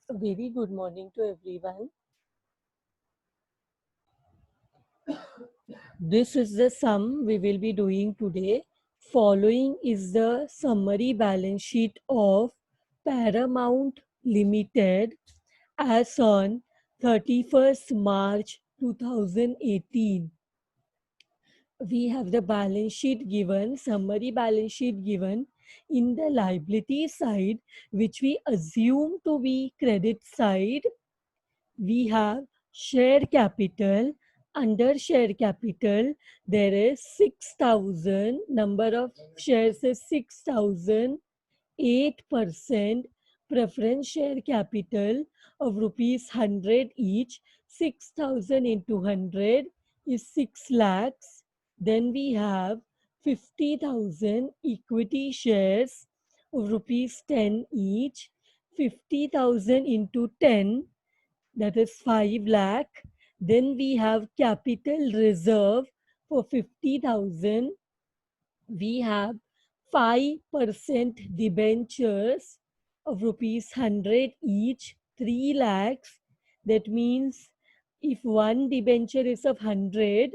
A very good morning to everyone. This is the sum we will be doing today. Following is the summary balance sheet of Paramount Limited as on 31st March 2018. We have the balance sheet given, summary balance sheet given in the liability side, which we assume to be credit side. We have share capital. Under share capital there is 6,000, number of shares is 6,000, 8% preference share capital of rupees 100 each. 6,000 into 100 is 6 lakhs. Then we have 50,000 equity shares of rupees 10 each. 50,000 into 10, that is 5 lakh. Then we have capital reserve for 50,000. We have 5% debentures of rupees 100 each, 3 lakhs. That means if one debenture is of 100,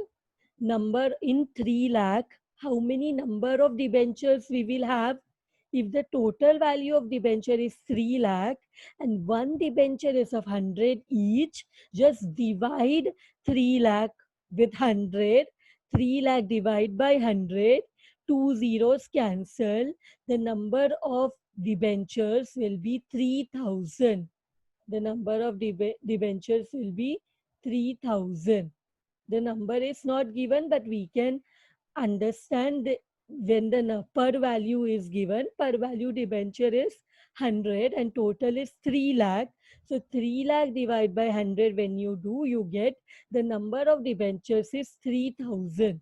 number in 3 lakh, how many number of debentures we will have? If the total value of debenture is 3 lakh and one debenture is of 100 each, just divide 3 lakh with 100. 3 lakh divide by 100, two zeros cancel. The number of debentures will be 3,000. The number of debentures will be 3,000. The number is not given, but we can understand when the per value is given. Per value debenture is 100 and total is 3 lakh. So 3 lakh divided by 100, when you do, you get the number of debentures is 3,000.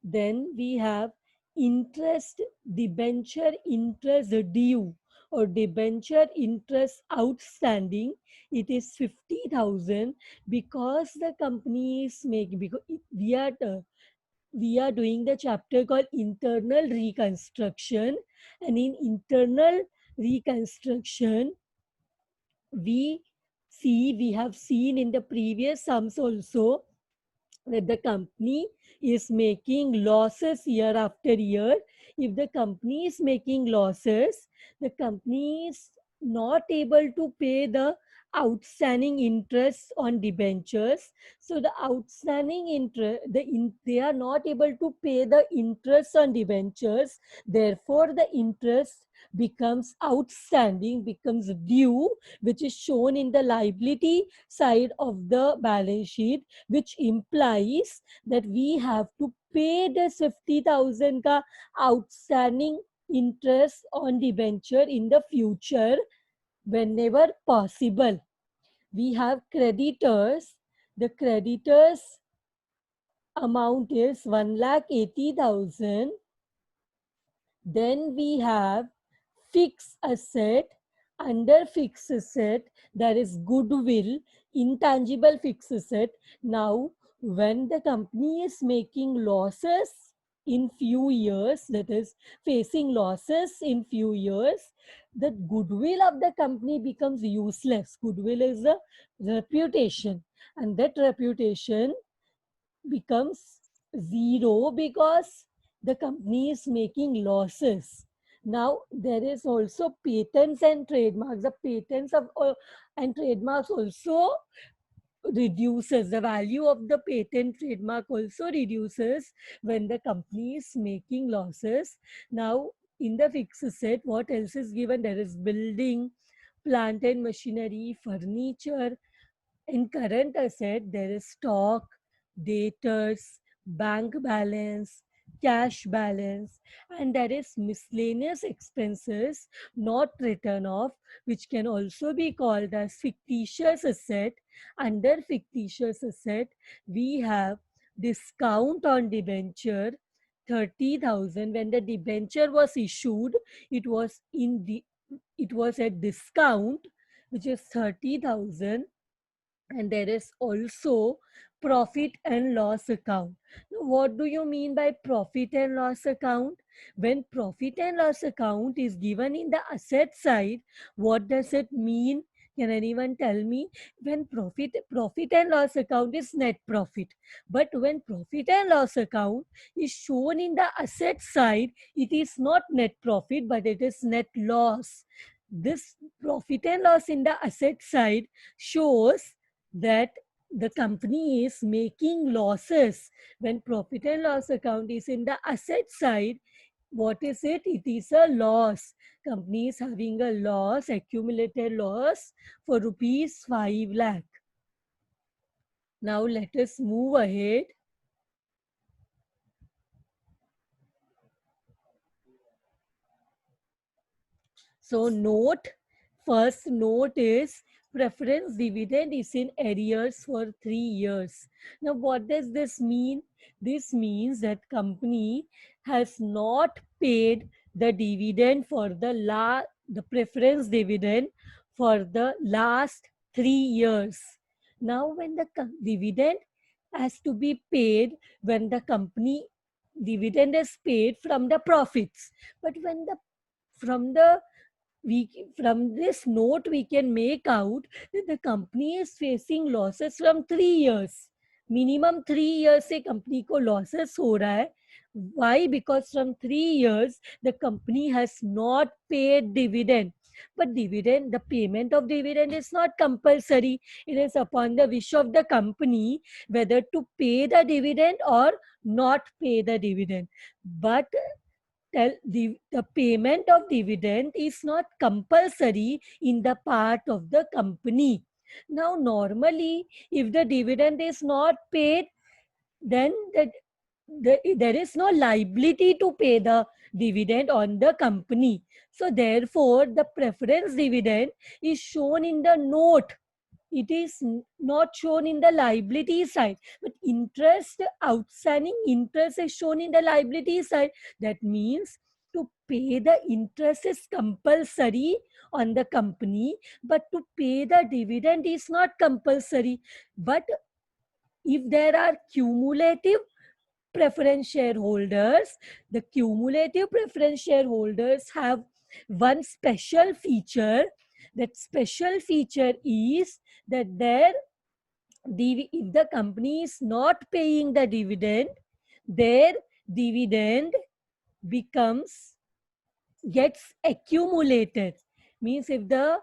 Then we have interest, debenture interest due or debenture interest outstanding. It is 50,000 because the company is making, because we are doing the chapter called internal reconstruction, and in internal reconstruction we have seen in the previous sums also that the company is making losses year after year. If the company is making losses, the company is not able to pay the outstanding interest on debentures. So the outstanding interest, they are not able to pay the interest on debentures. Therefore, the interest becomes outstanding, becomes due, which is shown in the liability side of the balance sheet, which implies that we have to pay the 50,000 ka outstanding interest on debenture in the future whenever possible. We have creditors. The creditors amount is 1,80,000. Then we have fixed asset. Under fixed asset, there is goodwill, intangible fixed asset. Now, when the company is making losses in few years, that is facing losses in few years, the goodwill of the company becomes useless. Goodwill is a reputation, and that reputation becomes zero because the company is making losses. Now there is also patents and trademarks. The patents of and trademarks also reduces, the value of the patent trademark also reduces when the company is making losses. Now in the fixed asset, what else is given? There is building, plant and machinery, furniture. In current asset, there is stock, debtors, bank balance, cash balance, and there is miscellaneous expenses not written off, which can also be called as fictitious asset. Under fictitious asset, we have discount on debenture, 30,000. When the debenture was issued, it was it was at discount, which is 30,000. And there is also profit and loss account. Now, what do you mean by profit and loss account? When profit and loss account is given in the asset side, what does it mean? Can anyone tell me? When profit and loss account is net profit, but when profit and loss account is shown in the asset side, it is not net profit, but it is net loss. This profit and loss in the asset side shows that the company is making losses. When profit and loss account is in the asset side, what is it? It is a loss. Company is having a loss, accumulated loss for rupees 5 lakh. Now let us move ahead. So first note is preference dividend is in arrears for 3 years. Now what does this mean? This means that company has not paid the dividend for the preference dividend for the last 3 years. Now when the dividend has to be paid when the company dividend is paid from the profits, but when the from the we from this note we can make out that the company is facing losses from 3 years. Minimum 3 years से company को losses हो रहा है. Why? Because from 3 years the company has not paid dividend. But the payment of dividend is not compulsory. It is upon the wish of the company whether to pay the dividend or not pay the dividend. But the payment of dividend is not compulsory in the part of the company. Now, normally, if the dividend is not paid, then there is no liability to pay the dividend on the company. So, therefore, the preference dividend is shown in the note. It is not shown in the liability side, but outstanding interest is shown in the liability side. That means to pay the interest is compulsory on the company, but to pay the dividend is not compulsory. But if there are cumulative preference shareholders, the cumulative preference shareholders have one special feature. That special feature is that if the company is not paying the dividend, their dividend gets accumulated. Means if the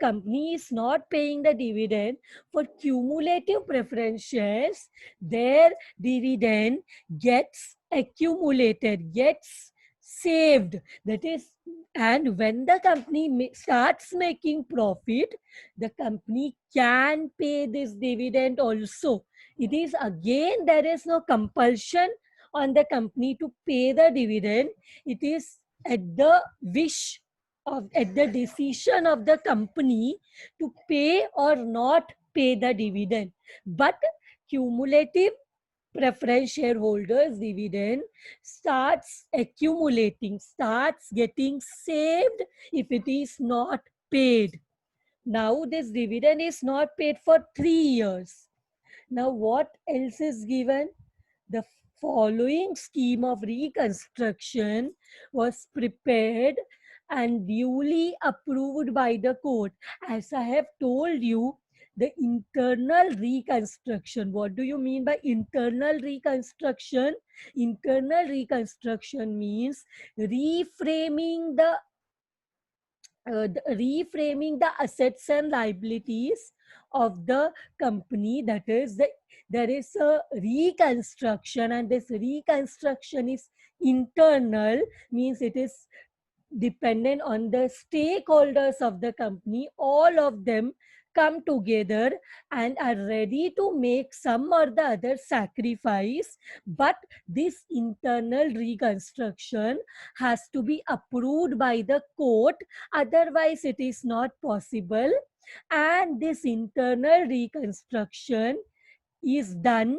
company is not paying the dividend for cumulative preference shares, their dividend gets accumulated, gets saved. That is, and when the company starts making profit, the company can pay this dividend also. It is again, there is no compulsion on the company to pay the dividend. It is at the at the decision of the company to pay or not pay the dividend. But cumulative preference shareholders dividend starts accumulating, starts getting saved if it is not paid. Now this dividend is not paid for 3 years. Now what else is given? The following scheme of reconstruction was prepared and duly approved by the court. As I have told you, the internal reconstruction. What do you mean by internal reconstruction? Internal reconstruction means reframing the assets and liabilities of the company. That is, there is a reconstruction, and this reconstruction is internal, means it is dependent on the stakeholders of the company. All of them come together and are ready to make some or the other sacrifice, but this internal reconstruction has to be approved by the court, otherwise it is not possible. And this internal reconstruction is done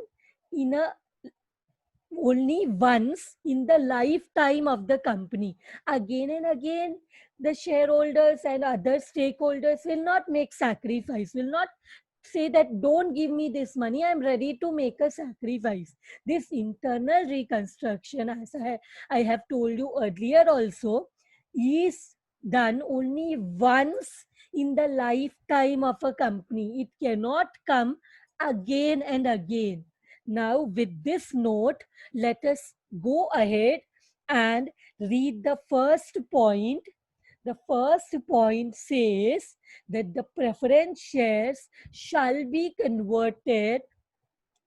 in a only once in the lifetime of the company. Again and again, the shareholders and other stakeholders will not make sacrifice, will not say that don't give me this money, I'm ready to make a sacrifice. This internal reconstruction, as I have told you earlier also, is done only once in the lifetime of a company. It cannot come again and again. Now with this note, let us go ahead and read the first point. The first point says that the preference shares shall be converted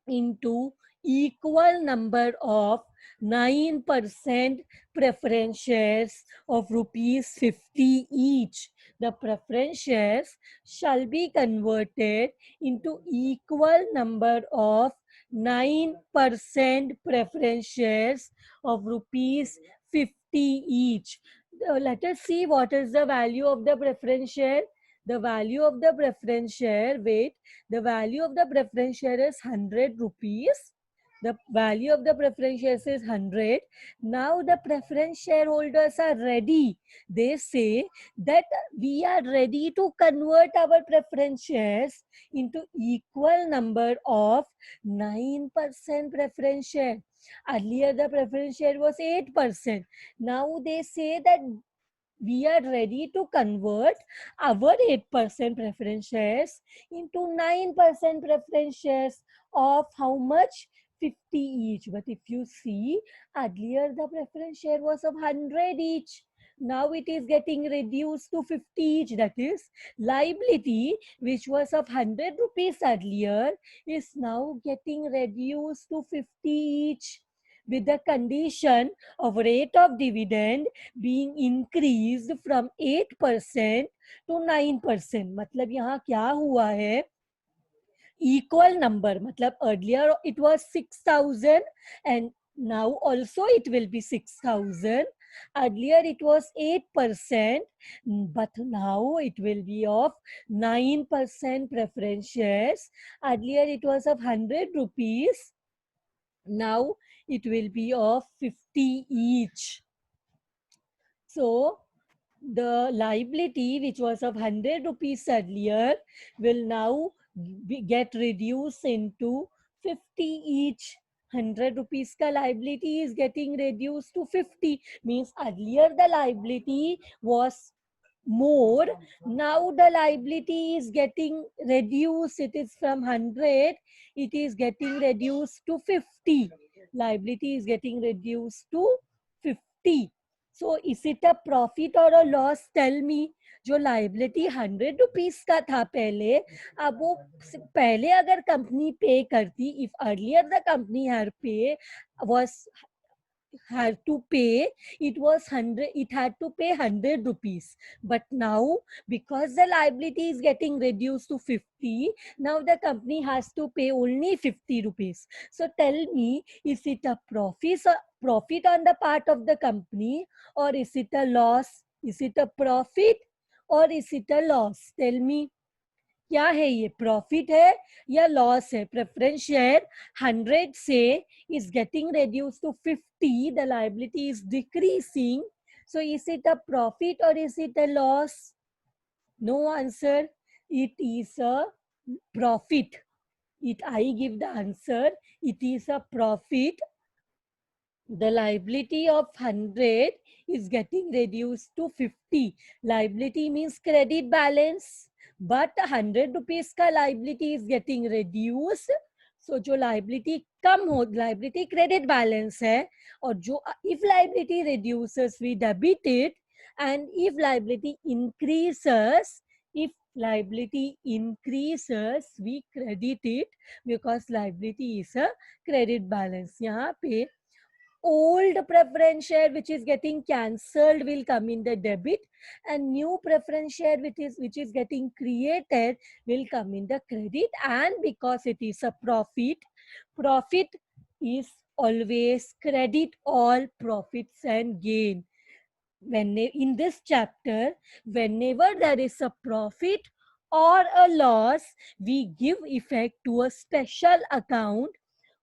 into equal number of 9% preference shares of rupees 50 each. The preference shares shall be converted into equal number of 9% preference shares of rupees 50 each. Let us see what is the value of the preference share. The value of the preference share, wait, the value of the preference share is 100 rupees. The value of the preference shares is 100. Now the preference shareholders are ready. They say that we are ready to convert our preference shares into equal number of 9% preference share. Earlier the preference share was 8%. Now they say that we are ready to convert our 8% preference shares into 9% preference shares of how much? 50 each. But if you see, earlier the preference share was of 100 each. Now it is getting reduced to 50 each. That is, liability, which was of 100 rupees earlier, is now getting reduced to 50 each, with the condition of rate of dividend being increased from 8% to 9%. मतलब यहाँ क्या हुआ है? Equal number, मतलब earlier it was 6,000 and now also it will be 6,000. Earlier it was 8%, but now it will be of 9% preference shares. Earlier it was of 100 rupees. Now it will be of 50 each. So the liability, which was of 100 rupees earlier, will now get reduced into 50 each. 100 rupees ka liability is getting reduced to 50. Means earlier the liability was more. Now the liability is getting reduced. It is from 100. It is getting reduced to 50. Liability is getting reduced to 50. So is it a profit or a loss? Tell me. जो liability 100 rupees का था पहले, अब वो पहले अगर company पे करती, if earlier the company had पे was had to pay, it was 100, it had to pay 100 rupees. But now, because the liability is getting reduced to 50, now the company has to pay only 50 rupees. So tell me, is it a profit on the part of the company, or is it a loss? Is it a profit or is it a loss? Tell me. क्या है ये? Profit है या loss है? Preference share 100 से is getting reduced to 50, the liability is decreasing. So is it a profit or is it a loss? No answer. It is a profit. I give the answer. It is a profit. The liability of 100 is getting reduced to 50. Liability means credit balance, but 100 rupees का liability is getting reduced. So जो liability कम हो, liability credit balance है, और जो if liability reduces we debit it, and if liability increases, we credit it, because liability is a credit balance. यहाँ पे old preference share which is getting cancelled will come in the debit, and new preference share which is getting created will come in the credit. And because it is a profit is always credit all profits and gain. When in this chapter, whenever there is a profit or a loss, we give effect to a special account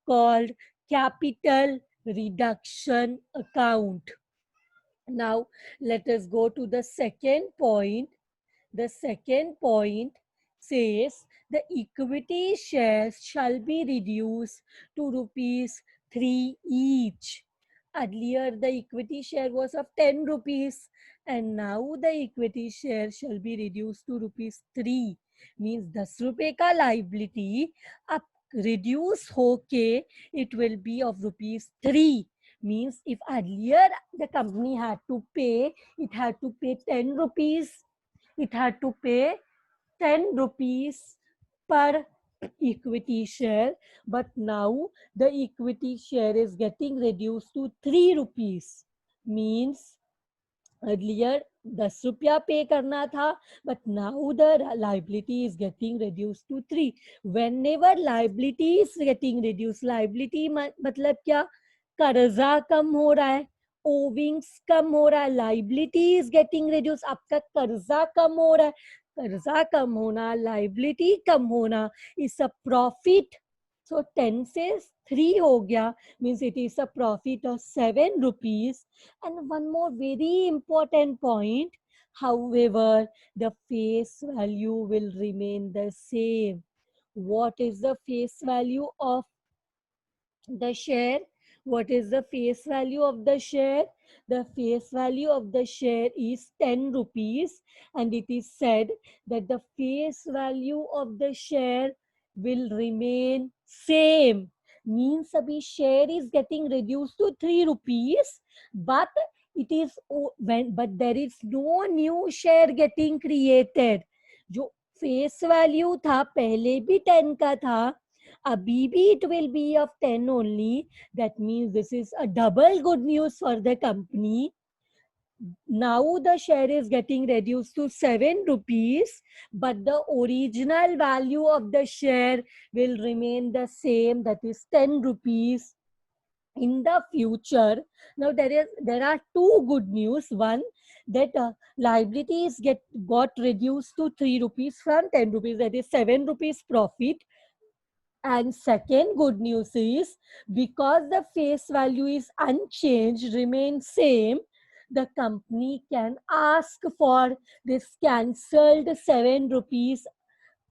called capital reduction account. Now let us go to the second point. The second point says the equity shares shall be reduced to rupees 3 each. Earlier, the equity share was of 10 rupees, and now the equity share shall be reduced to rupees 3. Means 10 रुपए का liability अब reduce होके it will be of rupees 3. Means if earlier the company had to pay, it had to pay 10 rupees. It had to pay 10 rupees per equity share, but now the equity share is getting reduced to 3 rupees. Means earlier 10 रुपया पे करना था, but now the liability is getting reduced to 3. Whenever liability is getting reduced, liability मतलब क्या, कर्जा कम हो रहा है, ओविंग्स कम हो रहा है, liability is getting reduced, आपका कर्जा कम हो रहा है, कर्जा कम होना, liability कम होना is a profit. So 10 से 3 हो गया, means it is a profit of 7 rupees. And one more very important point, however, the face value will remain the same. What is the face value of the share? What is the face value of the share? The face value of the share is 10 rupees, and it is said that the face value of the share will remain same. Means abhi share is getting reduced to 3 rupees, but it is but there is no new share getting created. जो face value था पहले भी 10 का था, abhi bhi it will be of 10 only. That means this is a double good news for the company. Now the share is getting reduced to 7 rupees, but the original value of the share will remain the same, that is 10 rupees. In the future, now there are two good news. One, that liabilities got reduced to 3 rupees from 10 rupees, that is 7 rupees profit. And second good news is, because the face value is unchanged, remains same, the company can ask for this cancelled 7 rupees.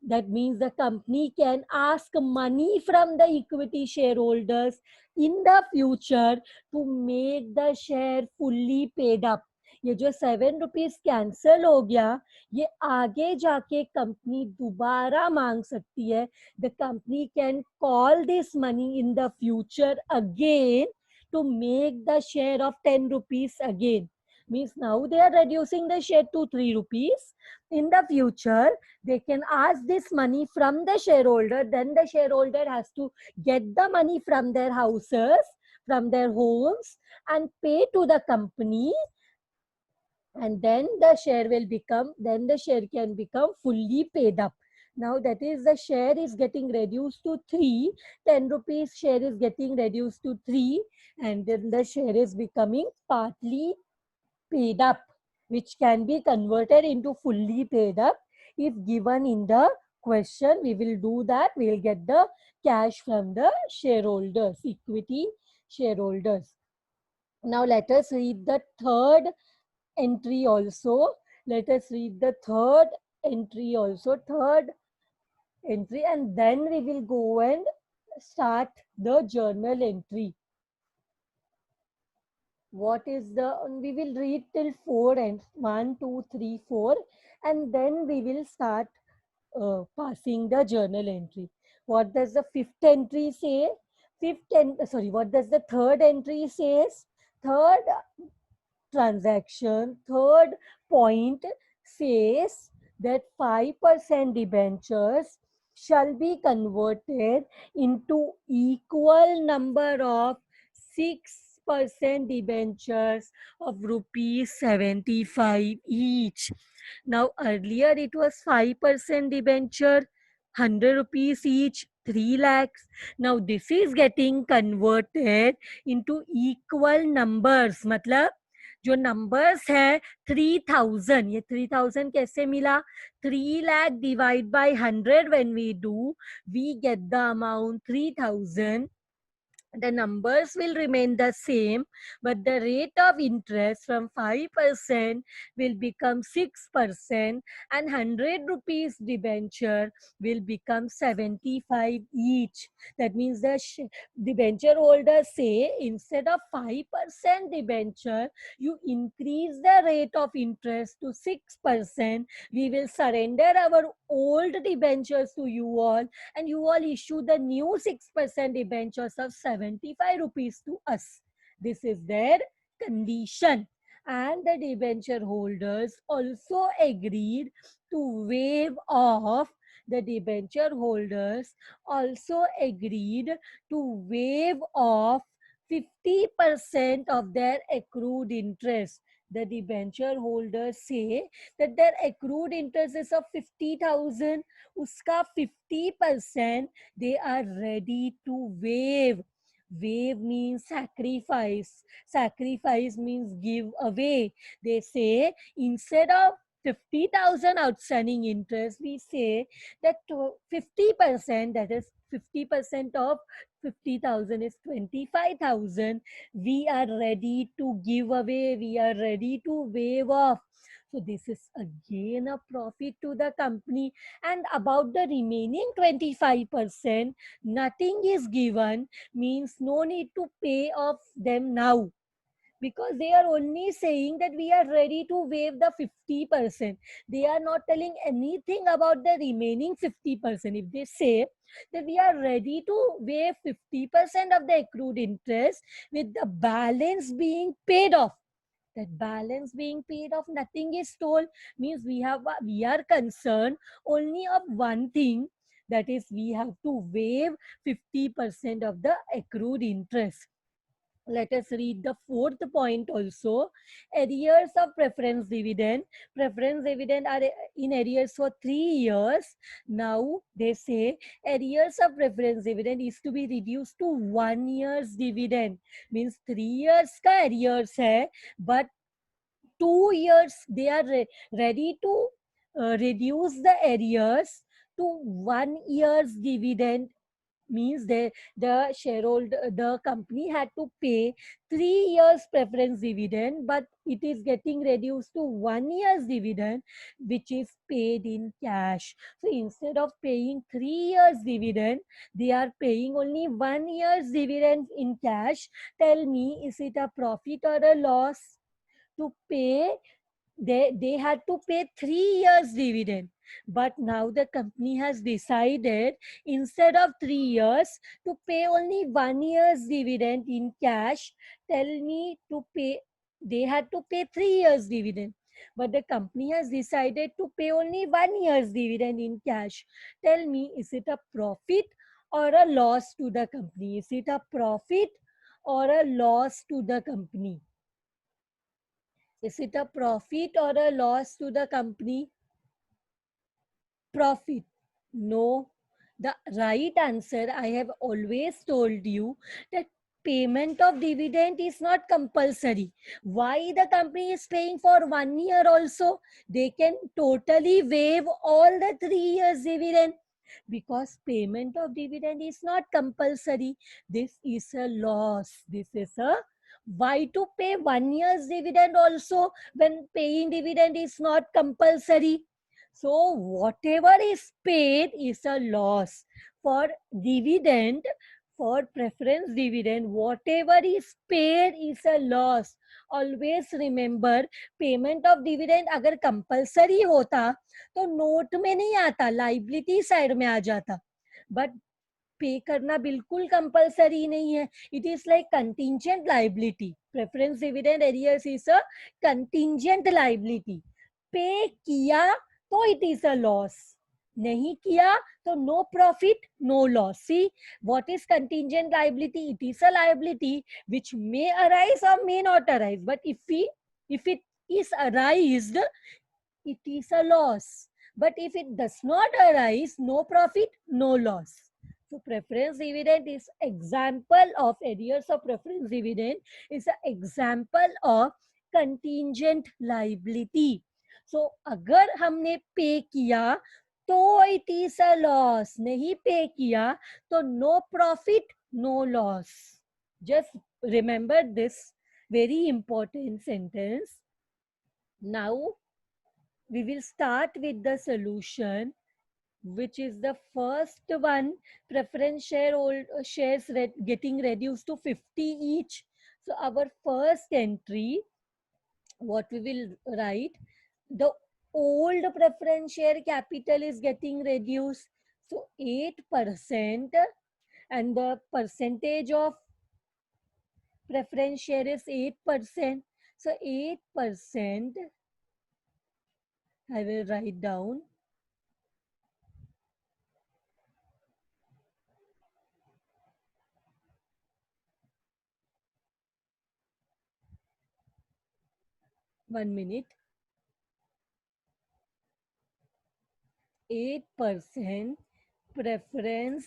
That means the company can ask money from the equity shareholders in the future to make the share fully paid up. ये जो 7 rupees cancel हो गया, ये आगे जाके company दोबारा मांग सकती है. The company can call this money in the future again to make the share of 10 rupees again. Means now they are reducing the share to 3 rupees. In the future, they can ask this money from the shareholder. Then the shareholder has to get the money from their houses, from their homes, and pay to the company. And then the share can become fully paid up. Now that is, the share is getting reduced to 3. 10 rupees share is getting reduced to 3, and then the share is becoming partly paid up, which can be converted into fully paid up. If given in the question, we will do that. We will get the cash from the shareholders, equity shareholders. Now let us read the third entry also. Let us read the third entry also. Third entry, and then we will go and start the journal entry. What is the, we will read till 4 and 1, 2, 3, 4, and then we will start passing the journal entry. What does the fifth entry say? What does the third entry says? Third transaction, third point says that 5% debentures shall be converted into equal number of 6% debentures of rupees 75 each. Now earlier it was 5% debenture, 100 rupees each, 3 lakhs. Now this is getting converted into equal numbers. मतलब जो numbers है 3000, ये 3000 कैसे मिला? 3 lakh divide by 100 when we do, we get the amount 3000. the numbers will remain the same, but the rate of interest from 5% will become 6%, and 100 rupees debenture will become 75 each. That means the debenture holders say instead of 5% debenture, you increase the rate of interest to 6%. We will surrender our old debentures to you all, and you all issue the new 6% debentures of 75 rupees to us. This is their condition. And the debenture holders also agreed to waive off, the debenture holders also agreed to waive off 50% of their accrued interest. The debenture holders say that their accrued interest is of 50,000, uska 50% they are ready to waive. Waive means sacrifice. Sacrifice means give away. They say instead of 50,000 outstanding interest, we say that 50%, that is 50% of 50,000 is 25,000. We are ready to give away. We are ready to waive off. So this is again a profit to the company. And about the remaining 25%, nothing is given, means no need to pay off them now, because they are only saying that we are ready to waive the 50%. They are not telling anything about the remaining 50%. If they say that we are ready to waive 50% of the accrued interest with the balance being paid off, that balance being paid off, nothing is told, means we are concerned only of one thing, that is we have to waive 50% of the accrued interest. Let us read the fourth point also. Arrears of preference dividend. Preference dividend are in arrears for 3 years. Now they say arrears of preference dividend is to be reduced to 1 year's dividend. Means 3 years ka arrears hai, but 2 years they are ready to reduce the arrears to 1 year's dividend. Means the shareholder, the company had to pay 3 years preference dividend, but it is getting reduced to 1 year's dividend, which is paid in cash. So instead of paying 3 years dividend, they are paying only 1 year's dividend in cash. Tell me, is it a profit or a loss to pay? They had to pay 3 years dividend, but now the company has decided instead of 3 years to pay only 1 year's dividend in cash. Tell me, to pay, they had to pay 3 years dividend, but the company has decided to pay only 1 year's dividend in cash. Tell me, is it a profit or a loss to the company? Is it a profit or a loss to the company? Is it a profit or a loss to the company? Profit. No. The right answer, I have always told you that payment of dividend is not compulsory. Why the company is paying for 1 year also? They can totally waive all the 3 years dividend, because payment of dividend is not compulsory. This is a loss. This is a, why to pay 1 year's dividend also when paying dividend is not compulsory? So whatever is paid is a loss. For dividend, for preference dividend, whatever is paid is a loss. Always remember, payment of dividend अगर compulsory होता तो note में नहीं आता, liability side में आ जाता. But पे करना बिल्कुल कंपलसरी नहीं है. It is like contingent liability. Preference dividend arrears is a contingent liability. पे किया तो इट इज अ लॉस, नहीं किया तो no profit no loss. See what is contingent liability? It is a liability which may arise or may not arise, but if it is arised, it is a loss. But if it does not arise, no profit no loss. So preference dividend is example of arrears of preference dividend is an example of contingent liability. So अगर हमने पे किया तो it is a loss, नहीं पे किया तो no profit no loss. Just remember this very important sentence. Now we will start with the solution, which is the first one. Preference shares getting reduced to 50 each. So our first entry, what we will write, the old preference share capital is getting reduced. So 8%, and the percentage of preference share is 8%. So 8%, I will write down. One minute. 8% preference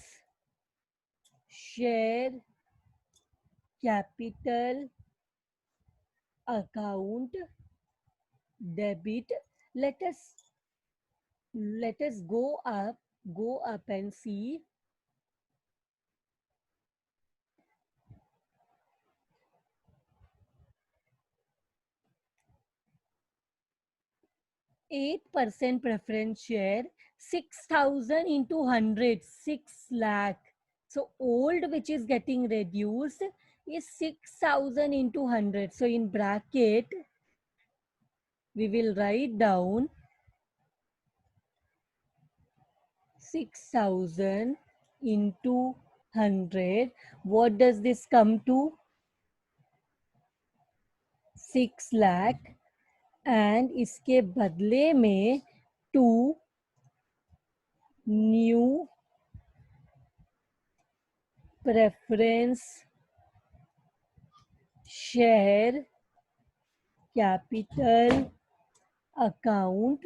share capital account debit. Let us go up and see. 8% preference share, 6,000 into 100, 6 lakh. So old, which is getting reduced, is 6,000 into 100. So in bracket, we will write down 6,000 into 100. What does this come to? 6 lakh. And इसके बदले में 2 new preference share capital account.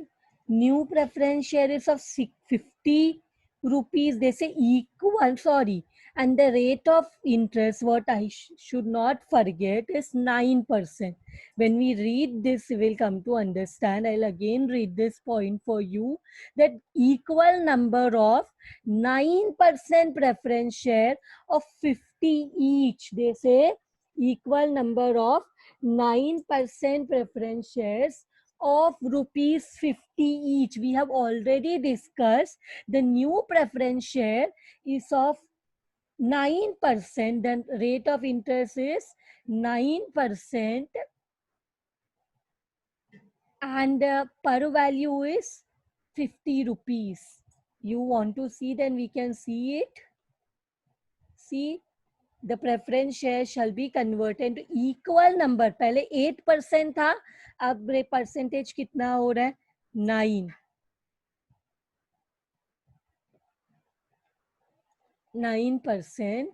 New preference share is of 50 rupees. They say equal, sorry. And the rate of interest, what I should not forget, is 9%. When we read this, we will come to understand. I'll again read this point for you, that equal number of 9% preference share of 50 each. They say equal number of 9% preference shares of rupees 50 each. We have already discussed the new preference share is of 9%, then rate of interest is 9%, and per value is 50 rupees. You want to see, then we can see it. See, the preference share shall be converted to equal number. पहले 8% था, अब percentage कितना हो रहा है? 9%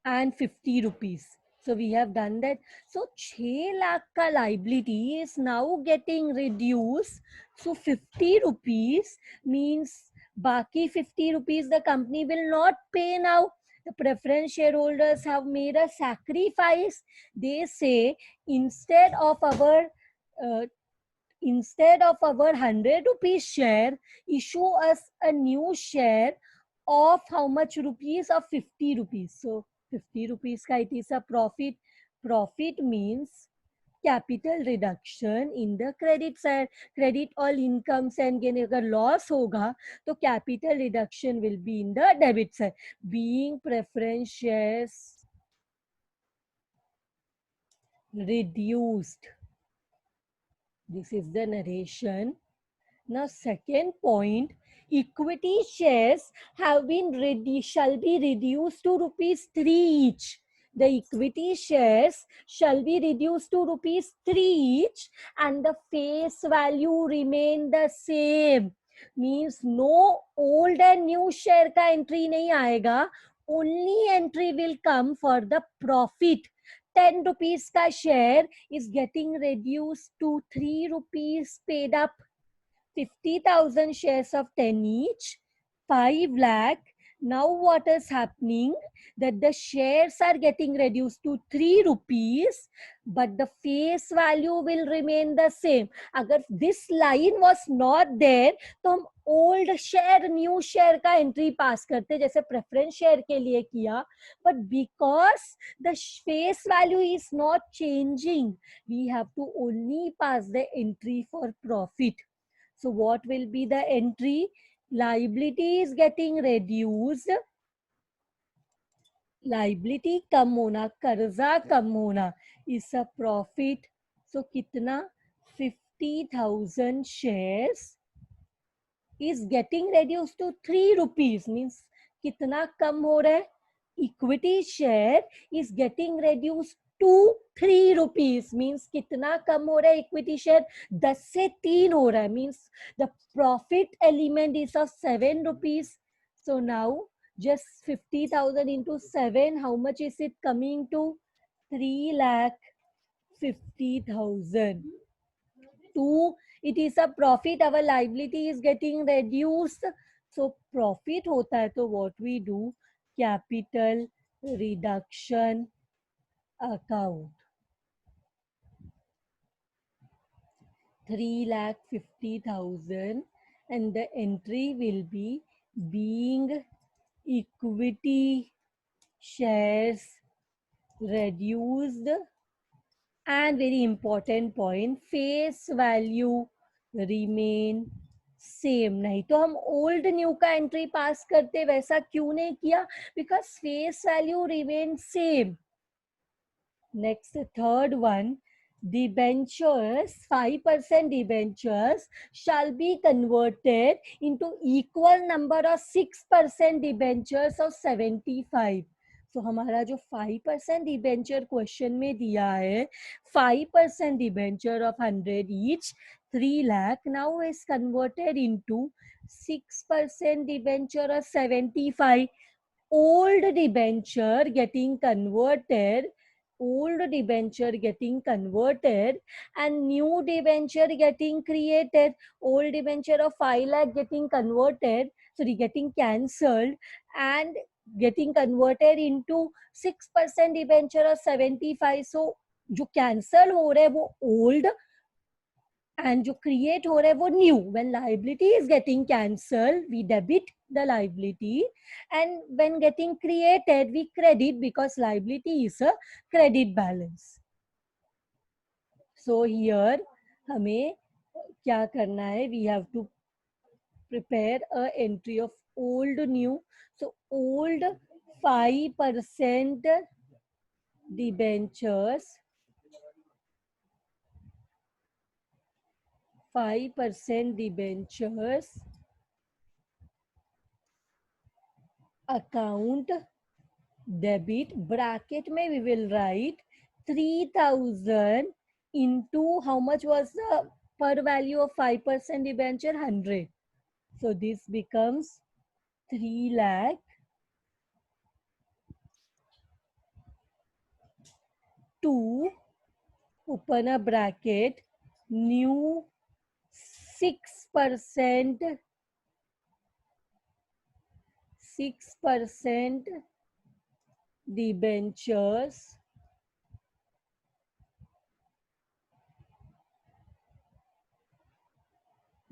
and 50 rupees. So we have done that. So 6 lakh ka liability is now getting reduced. So 50 rupees means baki 50 rupees the company will not pay now. The preference shareholders have made a sacrifice. They say instead of our uh, 100 rupees share, issue us a new share of how much rupees? Of 50 rupees. So 50 rupees ka it is a profit. Profit means capital reduction in the credit side. Credit all incomes and gain. अगर loss होगा तो capital reduction will be in the debit side. Being preference shares reduced. This is the narration. Now, second point, equity shares have been shall be reduced to rupees 3 each. The equity shares shall be reduced to rupees 3 each, and the face value remain the same. Means no old and new share ka entry nahi aayega. Only entry will come for the profit. 10 rupees ka share is getting reduced to 3 rupees paid up. 50,000 shares of 10 each, 5 lakh. Now what is happening, that the shares are getting reduced to 3 rupees, but the face value will remain the same. अगर this line was not there तो हम old share new share का entry pass करते जैसे preference share के लिए किया, but because the face value is not changing, we have to only pass the entry for profit. So what will be the entry? Liability is getting reduced, liability कम होना, कर्जा कम होना, is a profit. सो कितना, 50,000 shares is getting reduced to 3 rupees, means कितना कम हो रहा है, equity share is getting reduced to 3 rupees, means कितना कम हो रहा है इक्विटी शेयर, 10 से 3 हो रहा है, means the profit element is of 7 rupees. So now just 50,000 into 7, how much is it coming to? 3,50,000. 2, it is a profit, our liability is getting reduced, so profit hota hai, so what we do, capital reduction account. 3,50,000 and the entry will be being equity shares reduced, and very important point, face value remain same. नहीं तो हम old new का entry pass करते, वैसा क्यों नहीं किया? Because face value remain same. Next, third one, debentures, 5% debentures shall be converted into equal number of 6% debentures of 75. So हमारा जो 5% डिबेंचर क्वेश्चन में दिया है, 5% debenture of 100 each, 3 lakh, now is converted into 6% debenture of 75. Old debenture getting converted, old debenture getting converted and new debenture getting created. Old debenture of 5 lakh getting converted, sorry, getting cancelled and getting converted into 6% debenture of 75. So जो cancel हो रहा है वो old and जो create हो रहा है वो new. When liability is getting cancelled, we debit the liability, and when getting created, we credit, because liability is a credit balance. So here हमें क्या करना है? We have to prepare a entry of old new. So old 5% debentures, 5% debentures account debit, bracket में we will write 3,000 into how much was the per value of 5% debenture? 100. So this becomes 3 lakh. 2, open a bracket, new 6% debentures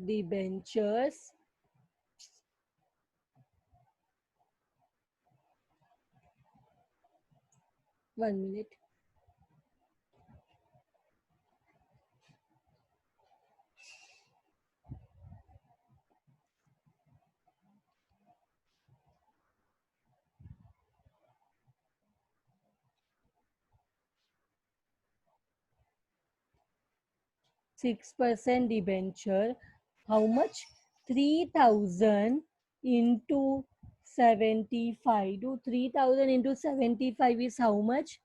debentures 1 minute. Six percent debenture, how much? 3,000 into 75. Do 3,000 into 75 is how much?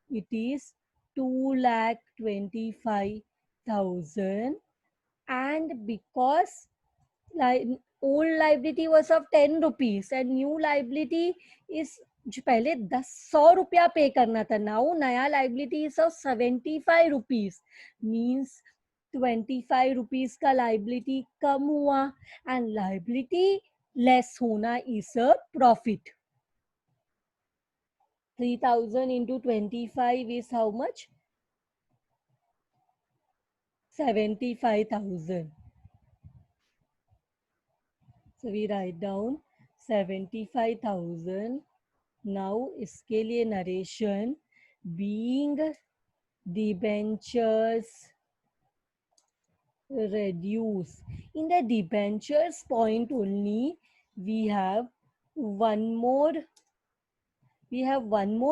It is 2,25,000. And because old liability was of 10 rupees and new liability is, जो पहले 100 रुपया पे करना था, now नया liability is of 75 rupees, means 25 rupees का liability कम हुआ, and liability less होना is a profit. 3000 into 25 is how much? 75,000. So we write down 75,000. Now इसके लिए narration, being debentures reduce. In the debentures point only, we have one more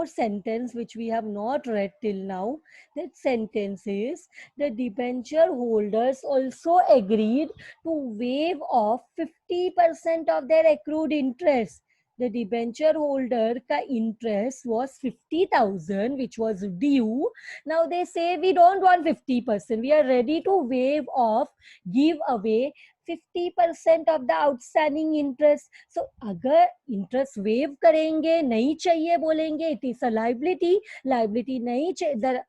sentence which we have not read till now. That sentence is, the debenture holders also agreed to waive off 50% of their accrued interest. The debenture holder ka interest was 50,000 which was due. Now they say we don't want 50%. We are ready to waive off, give away 50% of the outstanding interest. So अगर interest waive करेंगे, नहीं चाहिए बोलेंगे, it is a liability. Liability नहीं चाहिए,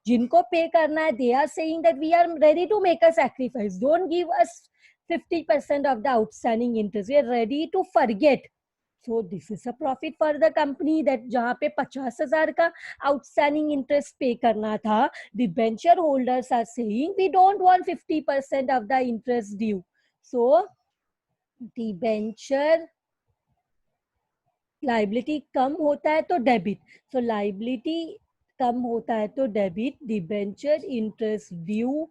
जिनको पे करना है, they are saying that we are ready to make a sacrifice. Don't give us 50% of the outstanding interest. We are ready to forget. So this is a profit for the company, that जहाँ पे 50,000 का outstanding interest pay करना था, the debenture holders are saying we don't want 50% of the interest due. So debenture liability कम होता है तो debit. So liability कम होता है तो debit. debenture interest due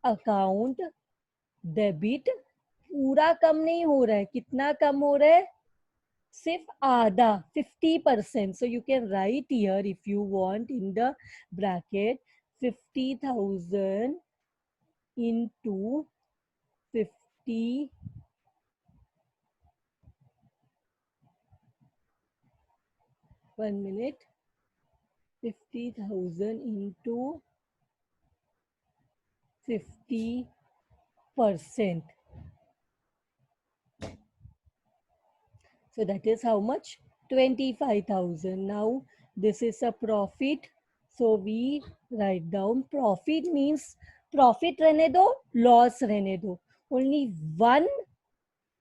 account debit. पूरा कम नहीं हो रहा है. कितना कम हो रहा है? सिर्फ आधा, 50%. So you can write here if you want in the bracket 50,000 into 50. 1 minute. 50,000 into 50%. So that is how much? 25,000. Now this is a profit. So we write down profit means profit रहने दो, loss रहने दो. Only one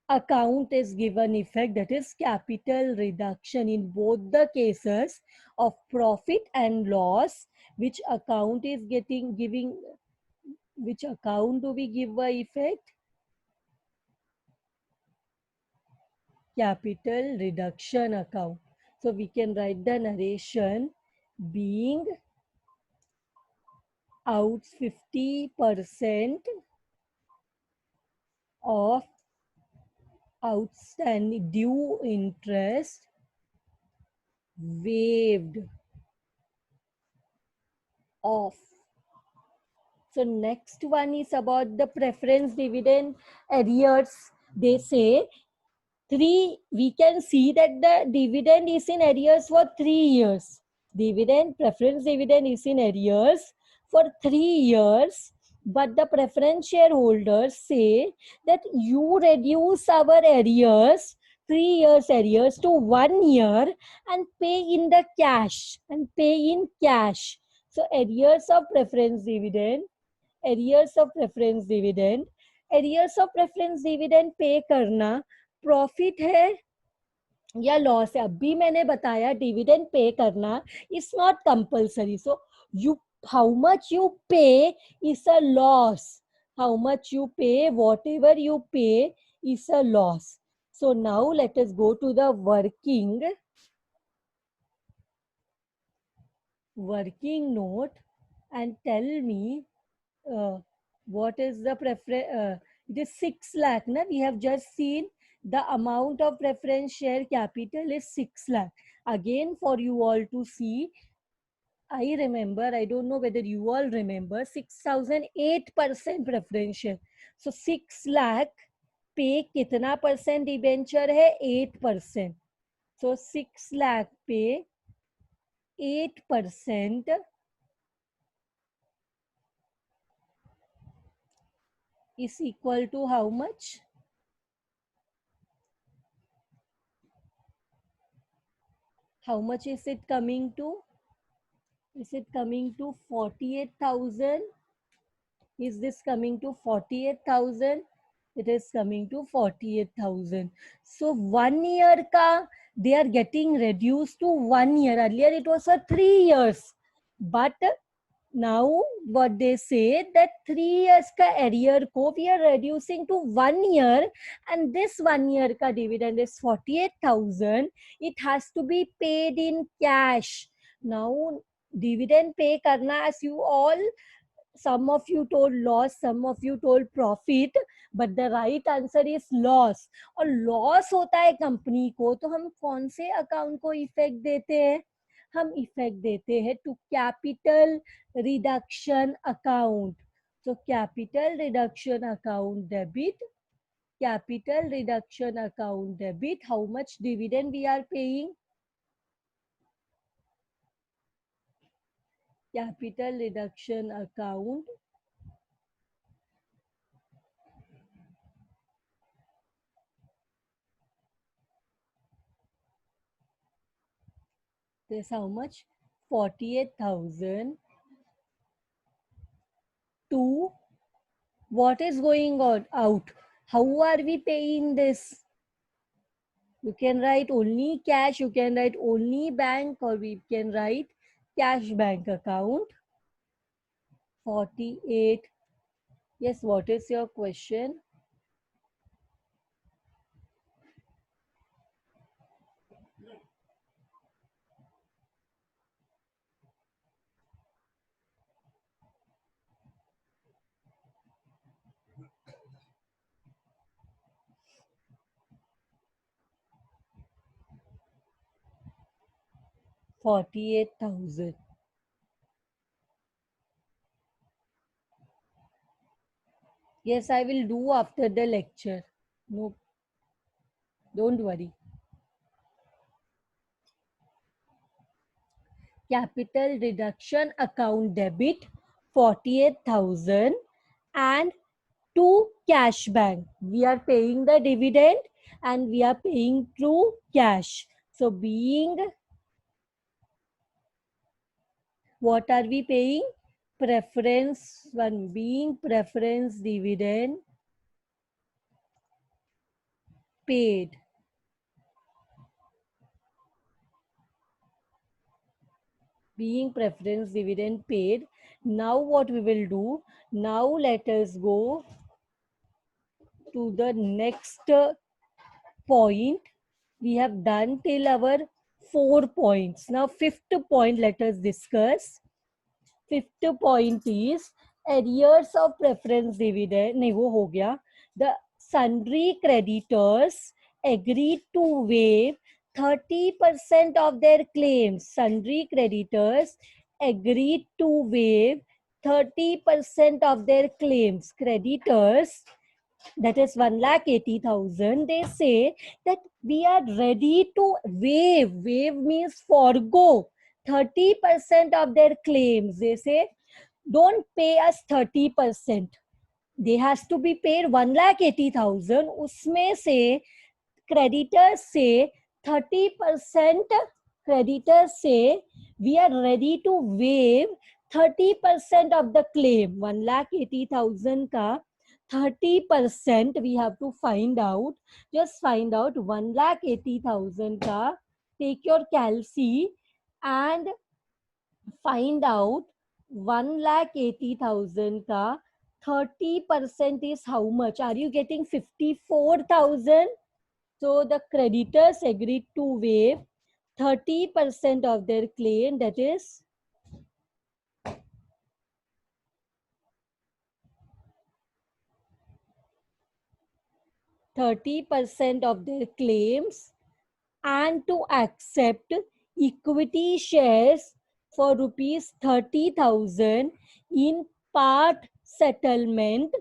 account is given effect, that is capital reduction. In both the cases of profit and loss, which account is which account do we give a effect? Capital reduction account. So we can write the narration, being out 50% of outstanding due interest waived off. So next one is about the preference dividend arrears. They say we can see that the dividend is in arrears for 3 years. Preference dividend is in arrears for 3 years. But the preference shareholders say that you reduce our arrears, 3 years arrears, to 1 year and pay in cash. So arrears of preference dividend, पे करना profit है या loss है. अभी मैंने बताया dividend pay करना is not compulsory. So how much you pay is a loss. whatever you pay is a loss. So now let us go to the working note and tell me what is the preference. It is 6 lakh. Na? We have just seen the amount of preference share capital is 6 lakh. Again, for you all to see, I remember, I don't know whether you all remember, 6,008% preference share. So 6 lakh पे कितना percent debenture है? 8%. So 6 lakh पे 8% is equal to how much? How much is it coming to? Is it coming to 48,000? Is this coming to 48,000? It is coming to 48,000. So 1 year ka they are getting reduced to 1 year. Earlier it was for 3 years. But now what they say that 3 years ka arrear ko we are reducing to 1 year, and this 1 year ka dividend is 48,000. It has to be paid in cash. Now dividend pay karna, as you all, some of you told loss, some of you told profit, but the right answer is loss. और loss होता है company को तो हम कौन से account को effect देते हैं? हम इफेक्ट देते हैं to capital reduction account. So capital reduction account debit, capital reduction account debit. How much dividend we are paying? Capital reduction account. This how much? 48,000 to what is going on out? How are we paying this? You can write only cash, you can write only bank, or we can write cash bank account. 48. Yes, what is your question? $48,000. Yes, I will do after the lecture. No, don't worry. Capital reduction account debit 48,000 and to cash bank. We are paying the dividend and we are paying through cash. So being, what are we paying? Preference one, being preference dividend paid. Being preference dividend paid. Now what we will do? Now let us go to the next point. We have done till our 4 points. Now fifth point let us discuss. Fifth point is arrears of preference dividend. नहीं वो हो गया. The sundry creditors agreed to waive 30% of their claims. Sundry creditors agreed to waive 30% of their claims. Creditors, that is 1,80,000, they say that we are ready to waive. Waive means forgo 30% of their claims. They say don't pay us 30%. They has to be paid 1,80,000. उसमें से creditors say 30%. Creditors say we are ready to waive 30% of the claim. 1,80,000 ka 30% we have to find out. Just find out 1,80,000 ka. Take your calci and find out 1,80,000 ka 30% is how much? Are you getting 54,000? So the creditors agreed to waive 30% of their claim, that is 30% of their claims, and to accept equity shares for rupees 30,000 in part settlement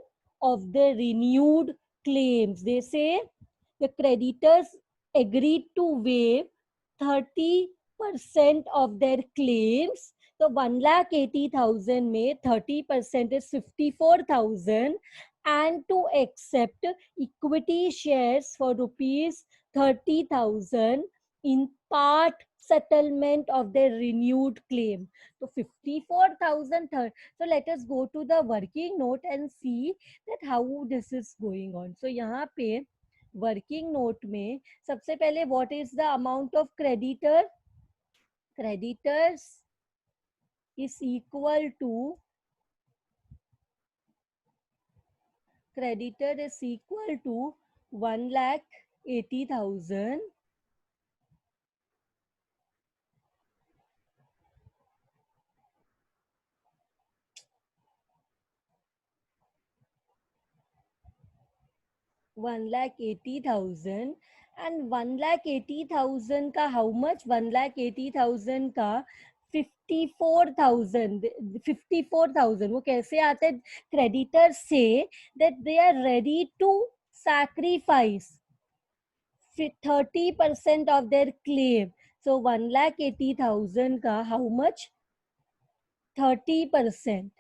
of the renewed claims. They say the creditors agreed to waive 30% of their claims. So 1,80,000 में 30% is 54,000, and to accept equity shares for rupees 30,000 in part settlement of their renewed claim. So 54,000. So let us go to the working note and see that how this is going on. So यहाँ पे working note में सबसे पहले what is the amount of creditor? Creditors is equal to 1,80,000 1,80,000 and 1,80,000 का how much? 1,80,000 का 54,000 वो कैसे आता है? Creditors say that they are ready to sacrifice 30% of their claim. So 1,80,000 का how much? 30%.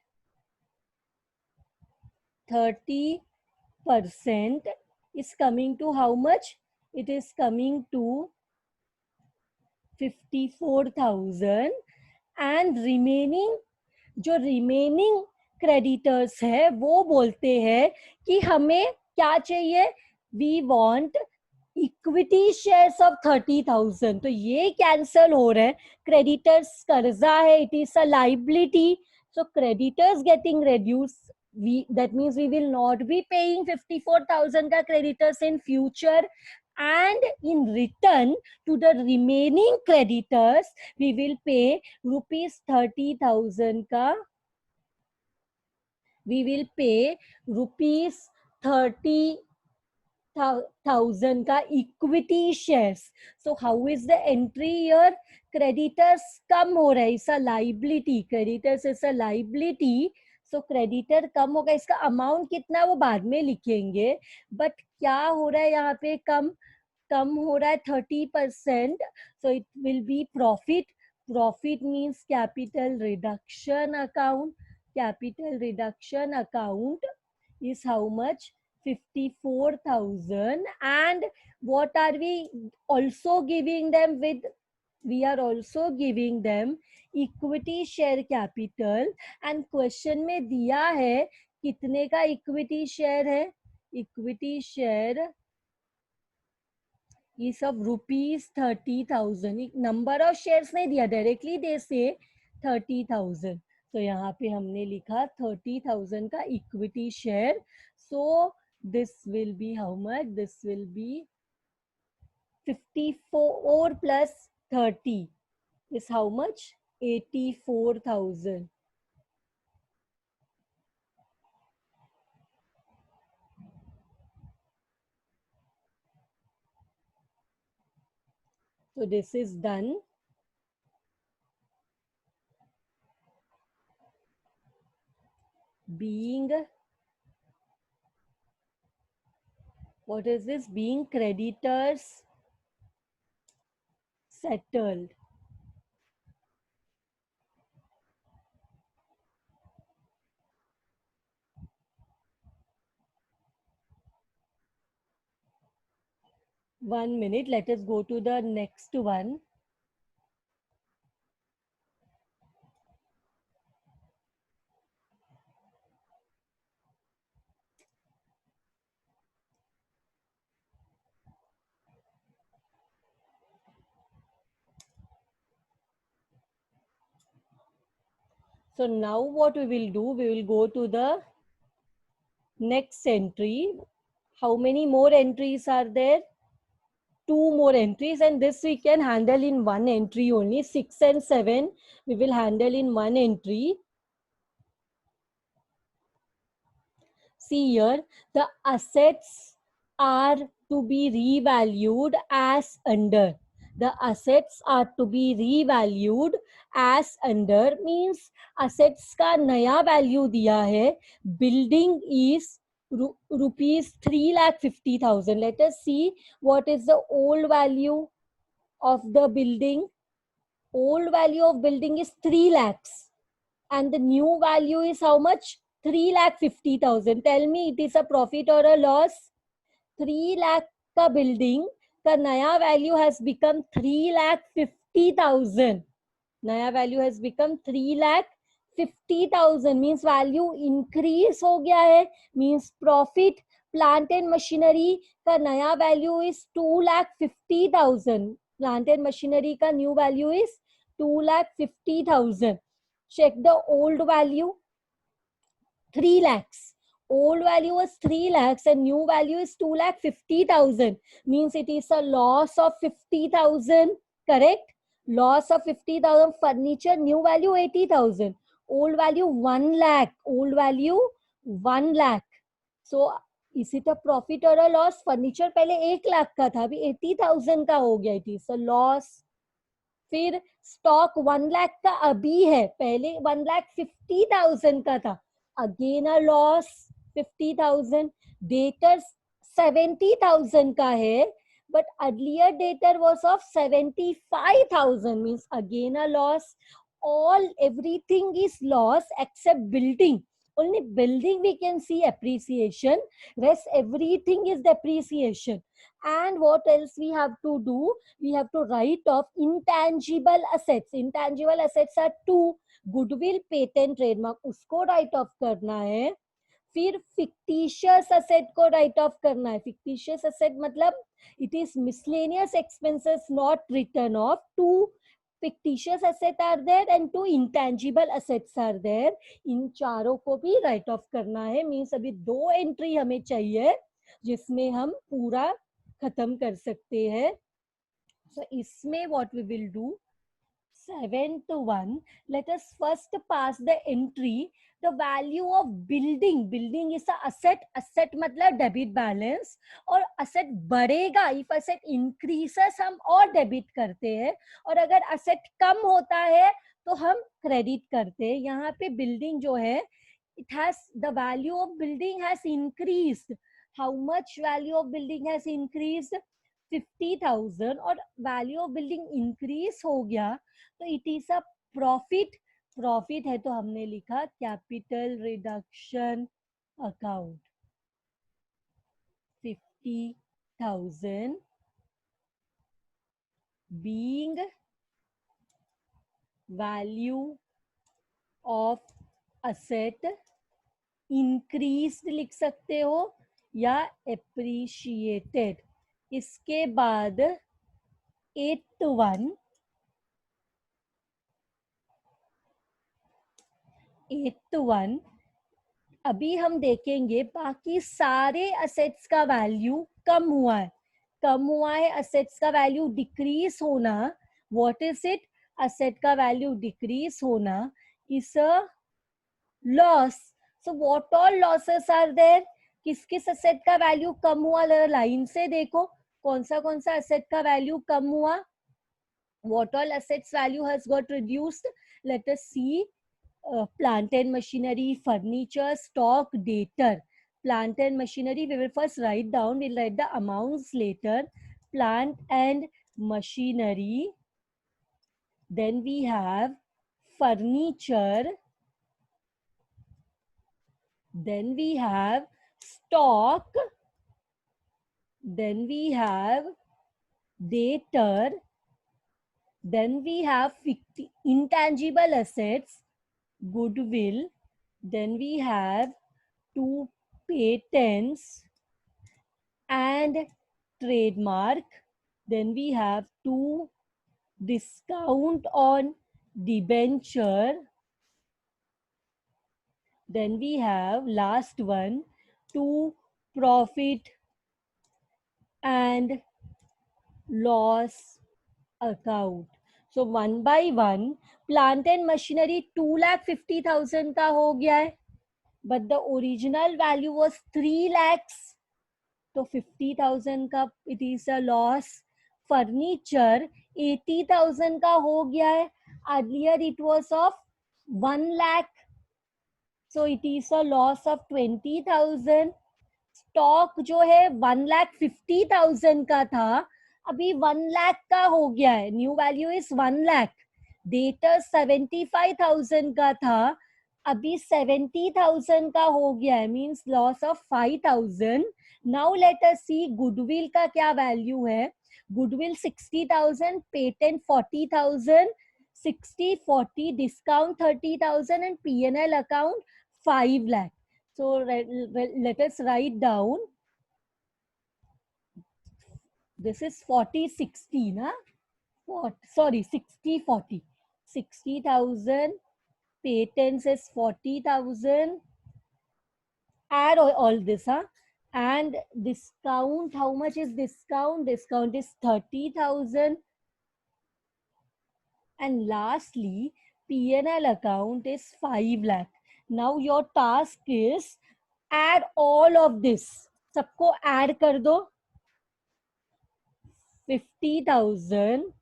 30% is coming to how much? It is coming to 54,000 and remaining जो remaining creditors है वो बोलते हैं कि हमें क्या चाहिए? We want equity shares of 30,000. तो ये कैंसल हो रहा है. क्रेडिटर्स कर्जा है, it is a liability. So creditors getting reduced. That means we will not be paying 54,000 ka creditors in future, and in return to the remaining creditors we will pay rupees 30,000 ka. We will pay rupees 30,000 ka equity shares. So how is the entry here? Creditors कम हो रहा है, इस liability. Creditors is a liability. So creditor कम होगा, इसका amount कितना वो बाद में लिखेंगे. बट क्या हो रहा है यहाँ पे? कम हो रहा है 30%. So it will be profit. Profit means capital reduction account. Capital reduction account is how much? 54,000. And what are we also giving them with? We are also giving them equity share capital. And question में दिया है कितने का equity share है? Equity share is of rupees 30,000. number of shares नहीं दिया, directly they say 30,000. तो यहाँ पे हमने लिखा 30,000 का equity share. So this will be how much? This will be 54 plus 30 is how much? 84,000. So this is done. Being, what is this? Being creditors settled. One minute, let us go to the next one. So now what we will do, we will go to the next entry. How many more entries are there? 2 more entries, and this we can handle in one entry only. 6 and 7 we will handle in one entry. See here, the assets are to be revalued as under. The assets are to be revalued as under means assets का नया value दिया है. Building is rupees 3,50,000. Let us see what is the old value of the building. Old value of building is 3 lakhs and the new value is how much? 3,50,000. Tell me, it is a profit or a loss? 3 lakh का building का नया value has become 3,50,000. 50,000. नया value has become 3,50,000 means value increase हो गया है, means profit plant and machinery का नया value is 2,50,000. Plant and machinery का new value is 2,50,000. Check the old value 3 lakhs. Old value was 3 lakhs and new value is 2,50,000. Means it is a loss of 50,000. Correct? Loss of 50,000. Furniture new value 80,000. Old value 1 lakh. Old value 1 lakh. So is it a profit or a loss? Furniture पहले 1 लाख का था, अभी 80,000 का हो गया. It is a loss. फिर stock 1 lakh का अभी है, पहले 1,50,000 का था, अगेन अ लॉस 50,000. डेटर 70,000 का है, but earlier debtor was of 75,000 means again a loss. All everything is loss except building. Only building we can see appreciation, rest everything is depreciation. And what else we have to do? We have to write off intangible assets. Intangible assets are 2, goodwill, patent, trademark, उसको write off करना है. फिर fictitious asset को write off करना है. Fictitious asset मतलब it is miscellaneous expenses not written off. 2 fictitious assets are there and 2 intangible assets are there. इन चारों को भी write off करना है. मीन्स अभी 2 एंट्री हमें चाहिए जिसमें हम पूरा खत्म कर सकते हैं. So इसमें what we will do, 7th one, let us first pass the entry. The value of building. Building is a asset. Asset मतलब debit balance. और asset बढ़ेगा. If asset increases हम और debit करते हैं, और अगर asset कम होता है तो हम credit करते हैं. यहाँ पे building जो है, it has, the value of building has increased. How much value of building has increased? 50,000. और value of building increase हो गया तो it is a profit. Profit है तो हमने लिखा capital reduction account. 50,000 being value of asset increased लिख सकते हो या appreciated. इसके बाद 8th one, 8th one, अभी हम देखेंगे बाकी सारे असेट्स का वैल्यू कम हुआ है. कम हुआ है, असेट्स का वैल्यू डिक्रीज होना. What is it? असेट का वैल्यू डिक्रीज होना is a loss. So what all losses are there? किस किस असेट का वैल्यू कम हुआ? लाइन से देखो कौन सा असेट का वैल्यू कम हुआ. What all assets value has got reduced? Let us see. Plant and machinery, furniture, stock, debtor. Plant and machinery, we will first write down, we'll write the amounts later. Plant and machinery. Then we have furniture. Then we have stock. Then we have debtor. Then we have intangible assets, goodwill. Then we have 2 patents and trademark. Then we have 2 discount on debenture. Then we have last one, 2 profit and loss account. So one by one, plant and machinery 2,50,000 का हो गया है, but the original value was 3 lakhs. तो 50,000 का it is a loss. Furniture 80,000 का हो गया है, earlier it was of 1 lakh. So it is a loss of 20,000. Stock जो है 1,50,000 का था, अभी 1 लाख का हो गया है. New value is 1 lakh. Debtor 75,000 का था, अभी 70,000 का हो गया है, means loss of 5,000. Now let us see goodwill का क्या वैल्यू है. Goodwill 60,000, patent 40,000, 60 40 discount 30,000 and P&L account 5 lakh. So let us write down. This is 40 60 na. Sorry, 60 40. 60,000, patents is 40,000. Add all this, huh? And discount, how much is discount? Discount is 30,000. And lastly, P&L account is 5 lakh. Now your task is add all of this. सबको add कर दो. 50,000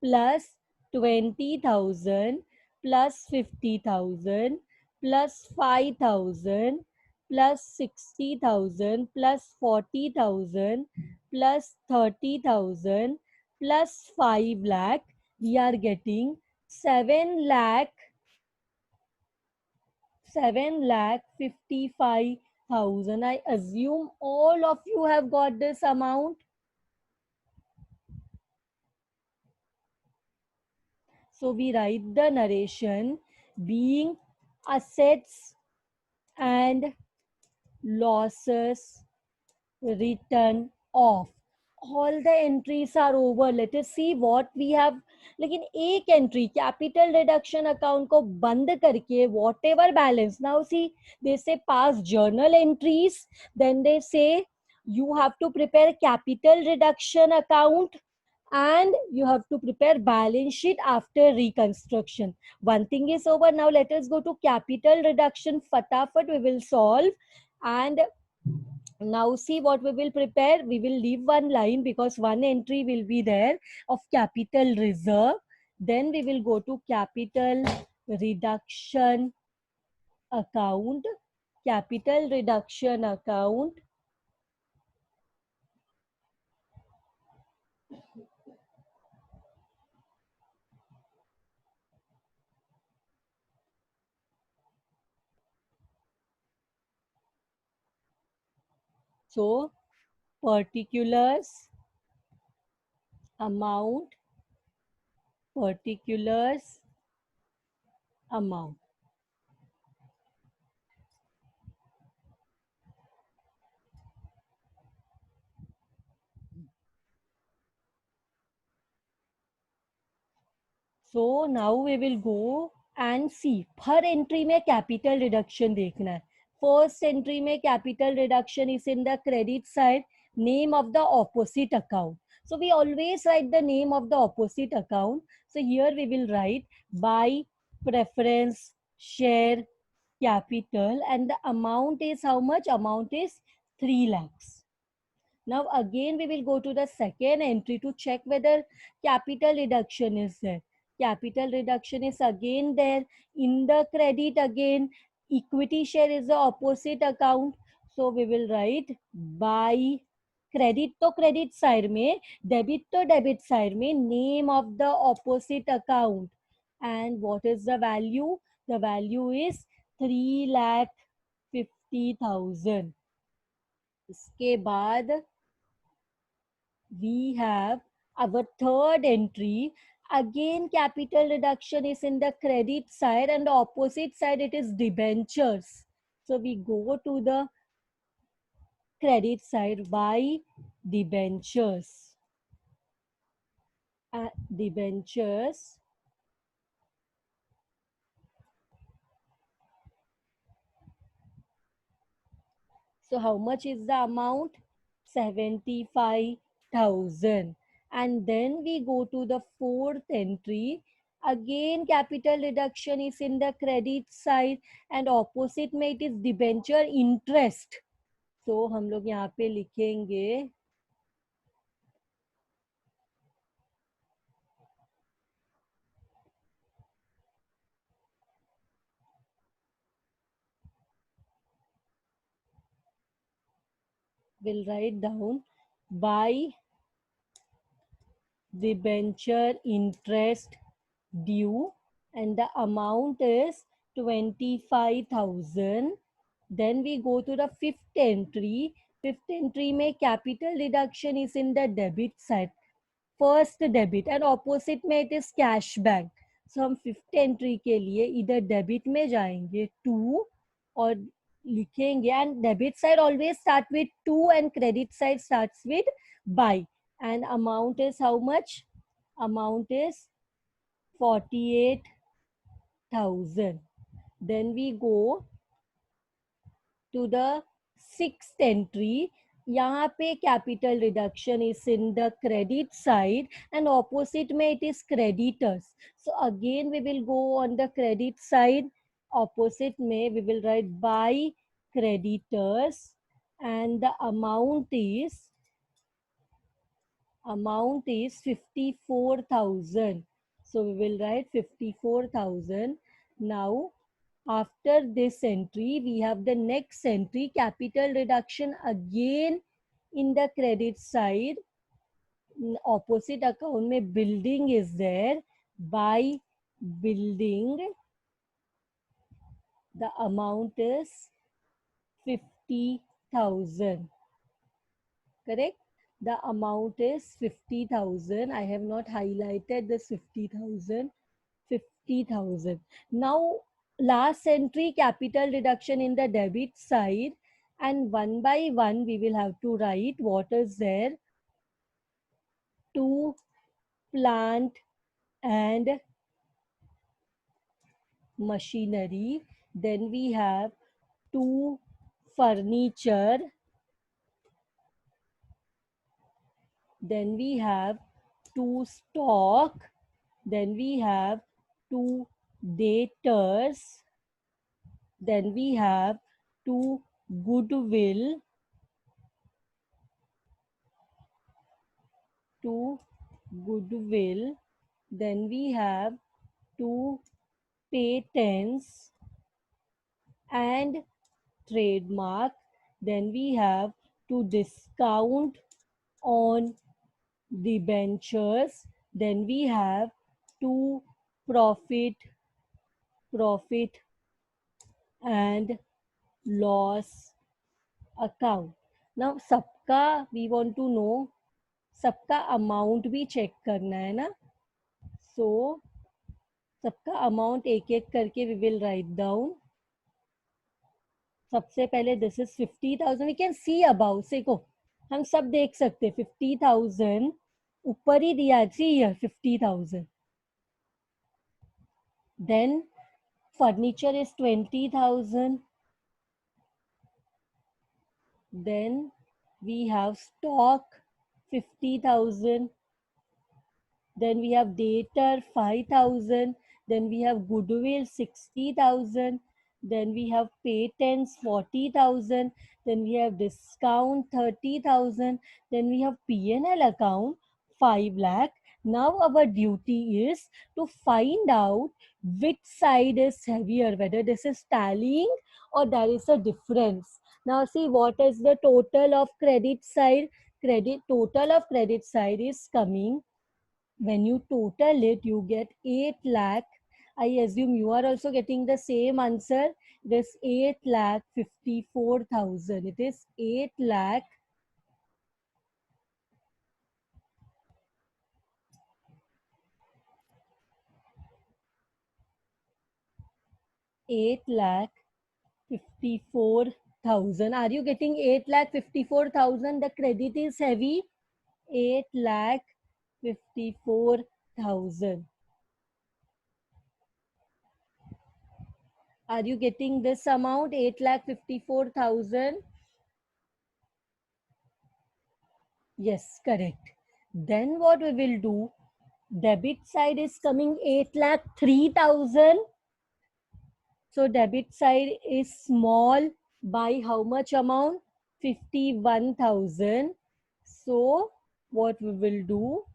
plus 20,000 plus 50,000 plus 5,000 plus 60,000 plus 40,000 plus 30,000 plus 5 lakh. We are getting 7 lakh 55,000. I assume all of you have got this amount. So we write the narration being assets and losses written off. All the entries are over. Let us see what we have. लेकिन एक entry capital reduction account को बंद करके whatever balance. Now see, they say past journal entries. Then they say you have to prepare capital reduction account and you have to prepare balance sheet after reconstruction. One thing is over. Now let us go to capital reduction. Fatafat we will solve. And now see what we will prepare. We will leave one line because one entry will be there of capital reserve. Then we will go to capital reduction account. Capital reduction account. So particulars amount, particulars amount. So now we will go and see. Her entry में capital reduction देखना है. First entry में capital reduction is in the credit side. Name of the opposite account. So we always write the name of the opposite account. So here we will write by preference share capital, and the amount is how much? Amount is 3 lakhs. Now again we will go to the second entry to check whether capital reduction is there. Capital reduction is again there. In the credit again, equity share is the opposite account. So we will write by credit to credit side में, debit to debit side में, name of the opposite account. And what is the value? The value is 3,50,000. इसके बाद we have our third entry. Again capital reduction is in the credit side and the opposite side it is debentures. So we go to the credit side by debentures. Debentures. So how much is the amount? 75,000. And then we go to the fourth entry. Again capital reduction is in the credit side and opposite में it is debenture interest. So हम लोग यहाँ पे लिखेंगे will write down by debenture interest due, and the amount is 25,000. Then we go to the fifth entry. Fifth entry में capital reduction is in the debit side. First debit and opposite में it is cash back. So हम fifth entry के लिए इधर debit में जाएंगे 2 और लिखेंगे, and debit side always start with 2 and credit side starts with by, and amount is how much? Amount is 48,000. Then we go to the sixth entry. यहाँ पे capital reduction is in the credit side and opposite में it is creditors. So again we will go on the credit side. Opposite में we will write by creditors, and the amount is 54,000. So we will write 54,000. Now after this entry, we have the next entry, capital reduction again in the credit side. Opposite account में building is there. By building, the amount is 50,000. Correct? The amount is 50,000. I have not highlighted this 50,000. 50,000. Now last entry, capital reduction in the debit side, and one by one we will have to write what is there. To plant and machinery. Then we have to furniture. Then we have to stock. Then we have to debtors. Then we have to goodwill. To goodwill. Then we have to patents and trademark. Then we have to discount on debentures. Then we have to profit and loss account. Now सबका we want to know, सबका amount भी check करना है ना. सो सबका amount एक एक करके वी विल राइट डाउन. सबसे पहले this is 50,000. We can see about से को हम सब देख सकते. 50,000 ऊपर ही दिया है. See here 50,000. Then furniture is 20,000. Then we have stock 50,000. Then we have debtor 5,000. Then we have goodwill 60,000. Then we have patents 40,000. Then we have discount 30,000. Then we have P&L account 5 lakh. Now our duty is to find out which side is heavier, whether this is tallying or there is a difference. Now see what is the total of credit side. Total of credit side is coming. When you total it, you get 8 lakh. I assume you are also getting the same answer. This 8 lakh 54,000. It is 8 lakh 54,000. Are you getting 8 lakh 54,000? The credit is heavy. 8 lakh 54,000. Are you getting this amount? 8 lakh 54,000. Yes, correct. Then what we will do? Debit side is coming 8 lakh 3,000. So debit side is small by how much amount? 51,000. So what we will do?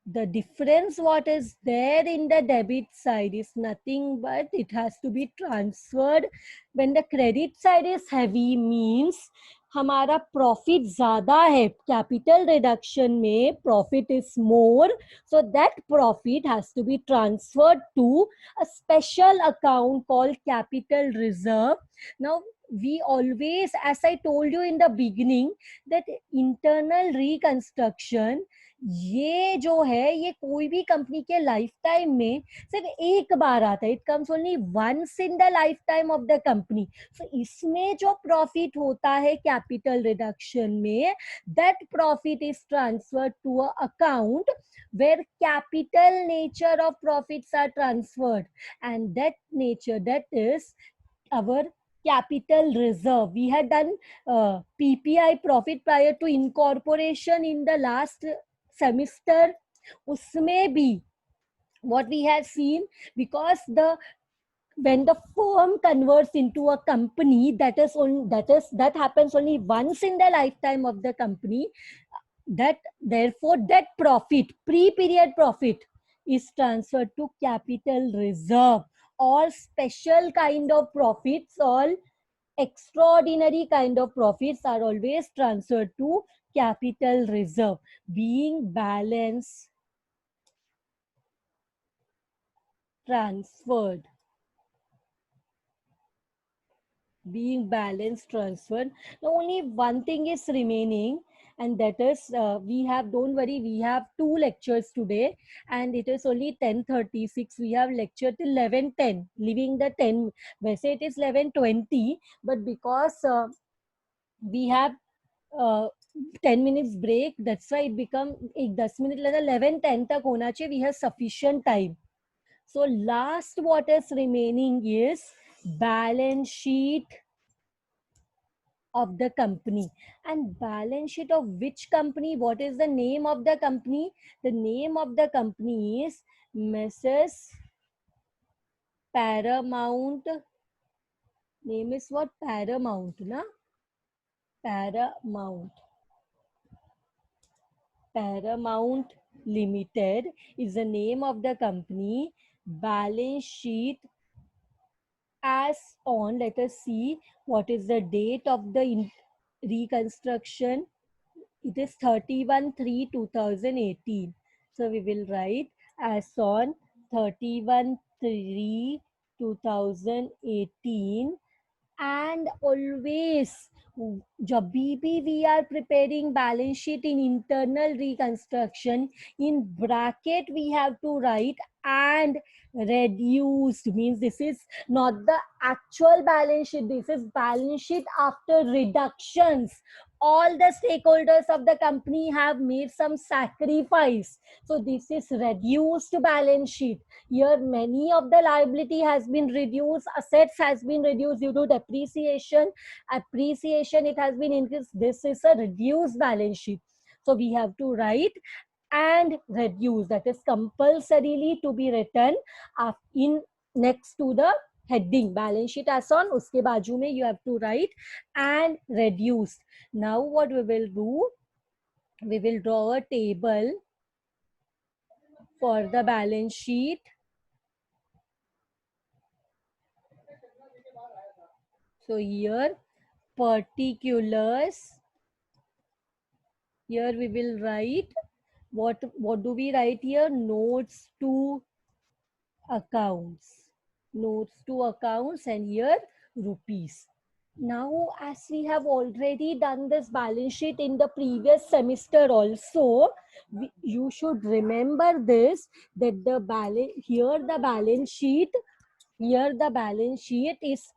The difference what is there in the debit side is nothing but it has to be transferred. When the credit side is heavy means हमारा profit ज्यादा है, capital reduction में profit is more, so that profit has to be transferred to a special account called capital reserve. Now we always, as I told you in the beginning, that internal reconstruction, ये जो है ये कोई भी company के life time में सिर्फ एक बार आता है, it comes only once in the lifetime of the company. So इसमें जो प्रॉफिट होता है कैपिटल रिडक्शन में, that profit is transferred to a account where capital nature of profits are transferred, and that nature, that is our capital reserve. We had done PPI, profit prior to incorporation, in the last semester. Usme bhi what we have seen, because the when the firm converts into a company, that happens only once in the lifetime of the company, that therefore that profit, pre-period profit, is transferred to capital reserve. All special kind of profits, all extraordinary kind of profits are always transferred to capital reserve, being balance transferred, being balance transferred. Now only one thing is remaining, and that is, we have, don't worry, we have 2 lectures today, and it is only 10:36. We have lecture till 11:10, leaving the 10. Wैसे it is 11:20, but because we have uh, 10 minutes break, that's why it become एक 10 minute लगा, 11:10 तक होना चाहिए. We have sufficient time. So last what is remaining is balance sheet of the company. And balance sheet of which company? What is the name of the company? The name of the company is Mrs. Paramount. Name is what? Paramount, na? Paramount. Paramount Limited is the name of the company. Balance sheet as on, let us see what is the date of the reconstruction. It is 31/3/2018. So we will write as on 31/3/2018. And always, जब भी we are preparing balance sheet in internal reconstruction, in bracket we have to write and reduced, means this is not the actual balance sheet, this is balance sheet after reductions. All the stakeholders of the company have made some sacrifice, so this is reduced balance sheet. Here many of the liability has been reduced, assets has been reduced due to depreciation, appreciation it has been increased. This is a reduced balance sheet, so we have to write and reduce, that is compulsorily to be written in next to the heading balance sheet as on, uske baju mein you have to write and reduced. Now what we will do, we will draw a table for the balance sheet. So here particulars, here we will write what do we write here? Notes to accounts, notes to accounts, and here rupees. Now as we have already done this balance sheet in the previous semester also, you should remember this, that the balance here, the balance sheet, here the balance sheet is,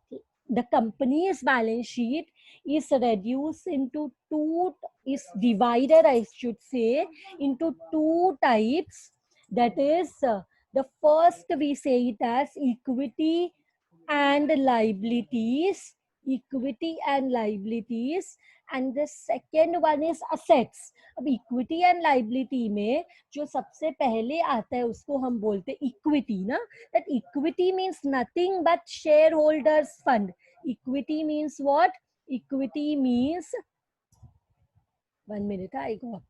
the company's balance sheet is reduced into two, is divided, I should say, into two types. That is, the first we say it as equity and liabilities, equity and liabilities, and the second one is assets. अब equity and liability में जो सबसे पहले आता है उसको हम बोलते हैं इक्विटी ना. That equity means nothing but shareholders fund. Equity means what? Equity means, 1 minute, I go.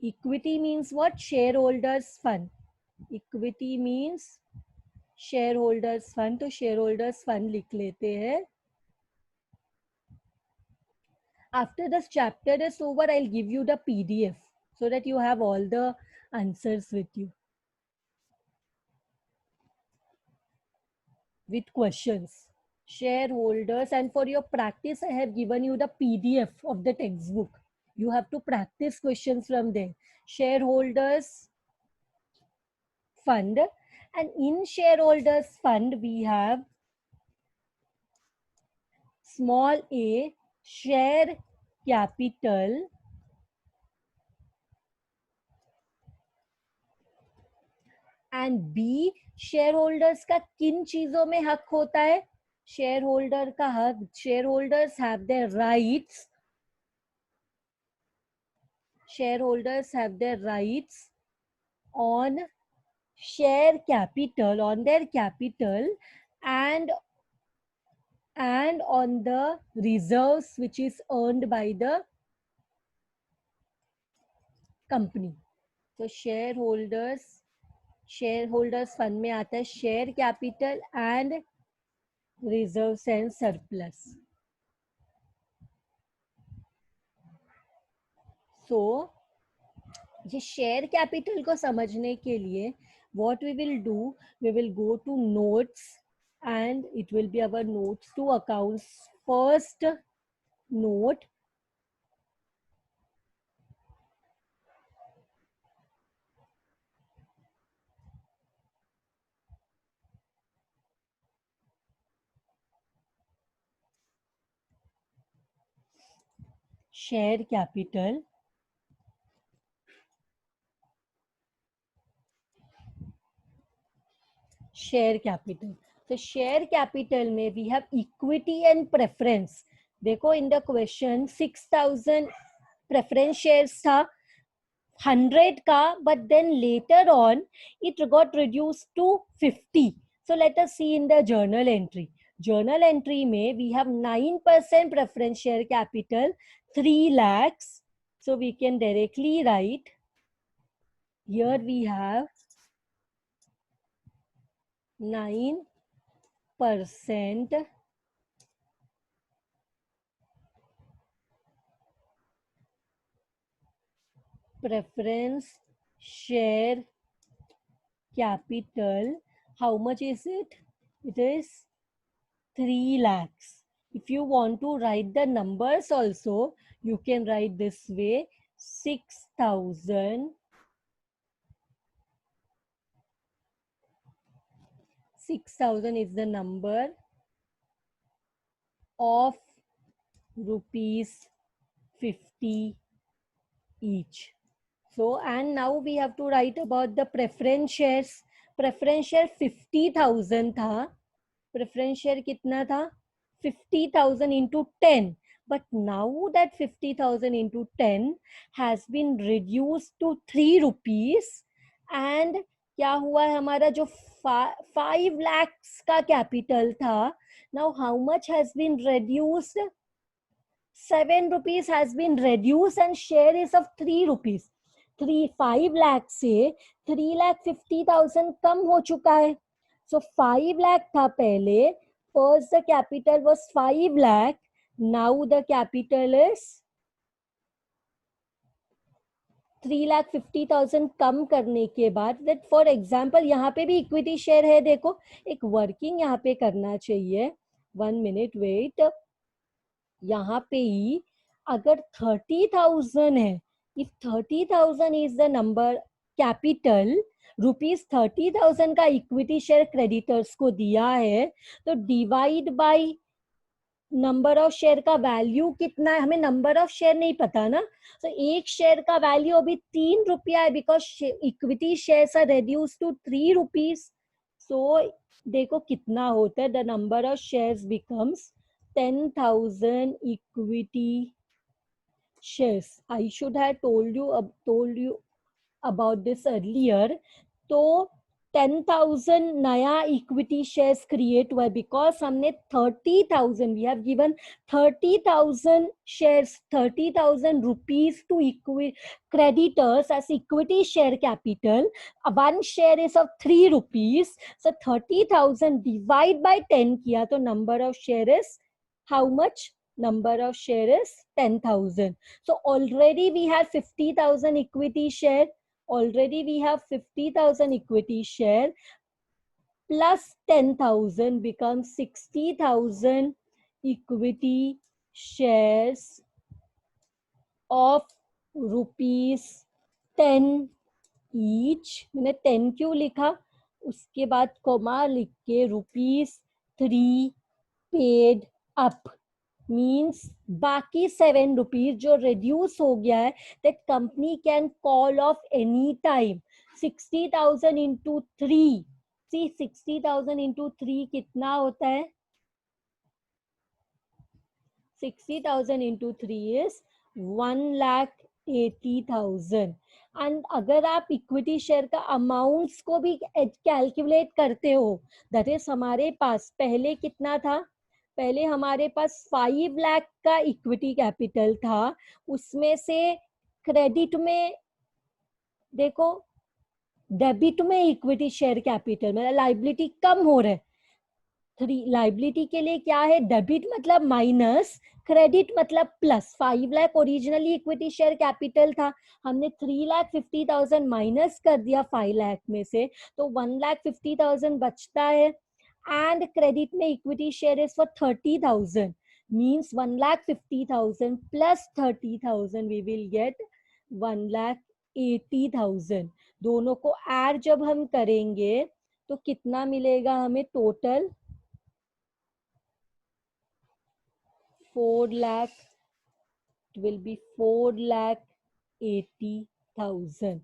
Equity means what? Shareholders fund. Equity means shareholders fund. तो shareholders fund लिख लेते हैं. After this chapter is over, I'll give you the PDF so that you have all the answers with you, with questions. Shareholders, and for your practice, I have given you the PDF of the textbook. You have to practice questions from there. Shareholders fund, and in shareholders fund, we have small a, share capital, and B share का किन चीजों में हक होता है? Share holder का हक, share holders have their rights, share holders have their rights on share capital, on their capital, and on the reserves which is earned by the company. So shareholders fund में आता है share capital and reserves and surplus. So ये share capital को समझने के लिए what we will do, we will go to notes and it will be our notes to accounts. First note, share capital, share capital. So share capital में we have equity and preference. देखो in the question 6,000 preference shares था 100 का, but then later on it got reduced to 50. So let us see in the journal entry. Journal entry में we have 9% preference share capital, 3 lakhs. So we can directly write, here we have 9% preference share capital. How much is it? It is 3 lakhs. If you want to write the numbers also, you can write this way, 6,000 is the number of rupees 50 each. So, and now we have to write about the preference shares. Preference share 50,000 था. Preference share कितना था? 50,000 into 10. But now that 50,000 into 10 has been reduced to 3 rupees. And क्या हुआ है हमारा जो 5 lakhs का capital था, now how much has been reduced? 7 rupees has been reduced and share is of 3 rupees. 5 lakh से 3,50,000 कम हो चुका है. So 5 lakh था पहले. First the capital was 5 lakh. Now the capital is 3,50,000 कम करने के बाद, that for example यहाँ पे भी इक्विटी शेयर है. देखो एक वर्किंग यहाँ पे करना चाहिए. 1 minute wait. यहाँ पे ही अगर 30,000 है, if 30,000 is the number capital, rupees 30,000 का इक्विटी शेयर क्रेडिटर्स को दिया है, तो divide by number of share का वैल्यू कितना है? हमें नंबर ऑफ शेयर नहीं पता ना. तो एक शेयर का वैल्यू अभी 3 रुपया है, because equity shares are reduce to 3 rupees. So देखो कितना होता है. The number of shares becomes 10,000 equity shares. I should have told you about this earlier. तो 10,000 नया इक्विटी शेयर्स क्रिएट हुआ है, बिकॉज हमने 30,000, we have given 30,000 shares, 30,000 rupees to creditors as equity share capital. One share is of 3 rupees. So 30,000 divide by 10 किया तो number of share is how much? number of share is 10,000. So already we have 50,000 equity share. Already we have 50,000 equity share plus 10,000 becomes 60,000 equity shares of rupees 10 each. मैंने 10 क्यों लिखा, उसके बाद coma लिख के ₹3 paid up means बाकी 7 rupees जो reduce हो गया है, that company can call off any time. 60,000 into 3, see 60,000 into 3 कितना होता है, 60,000 into 3 is 1,80,000. एंड अगर आप इक्विटी शेयर का अमाउंट्स को भी कैलकुलेट करते हो, दैट इज हमारे पास पहले कितना था, पहले हमारे पास 5 लाख का इक्विटी कैपिटल था, उसमें से क्रेडिट में देखो, डेबिट में इक्विटी शेयर कैपिटल मतलब लाइबिलिटी कम हो रहा है। लाइबिलिटी के लिए क्या है, डेबिट मतलब माइनस, क्रेडिट मतलब plus. 5 lakh originally equity share capital था, हमने 3,50,000 माइनस कर दिया 5 लाख में से, तो 1,50,000 बचता है। एंड क्रेडिट में equity share is for 30,000 means 1,50,000 plus 30,000 we will get 1,80,000। दोनों को ऐड जब हम करेंगे तो कितना मिलेगा हमें total, 4 lakh, it will be 4,80,000.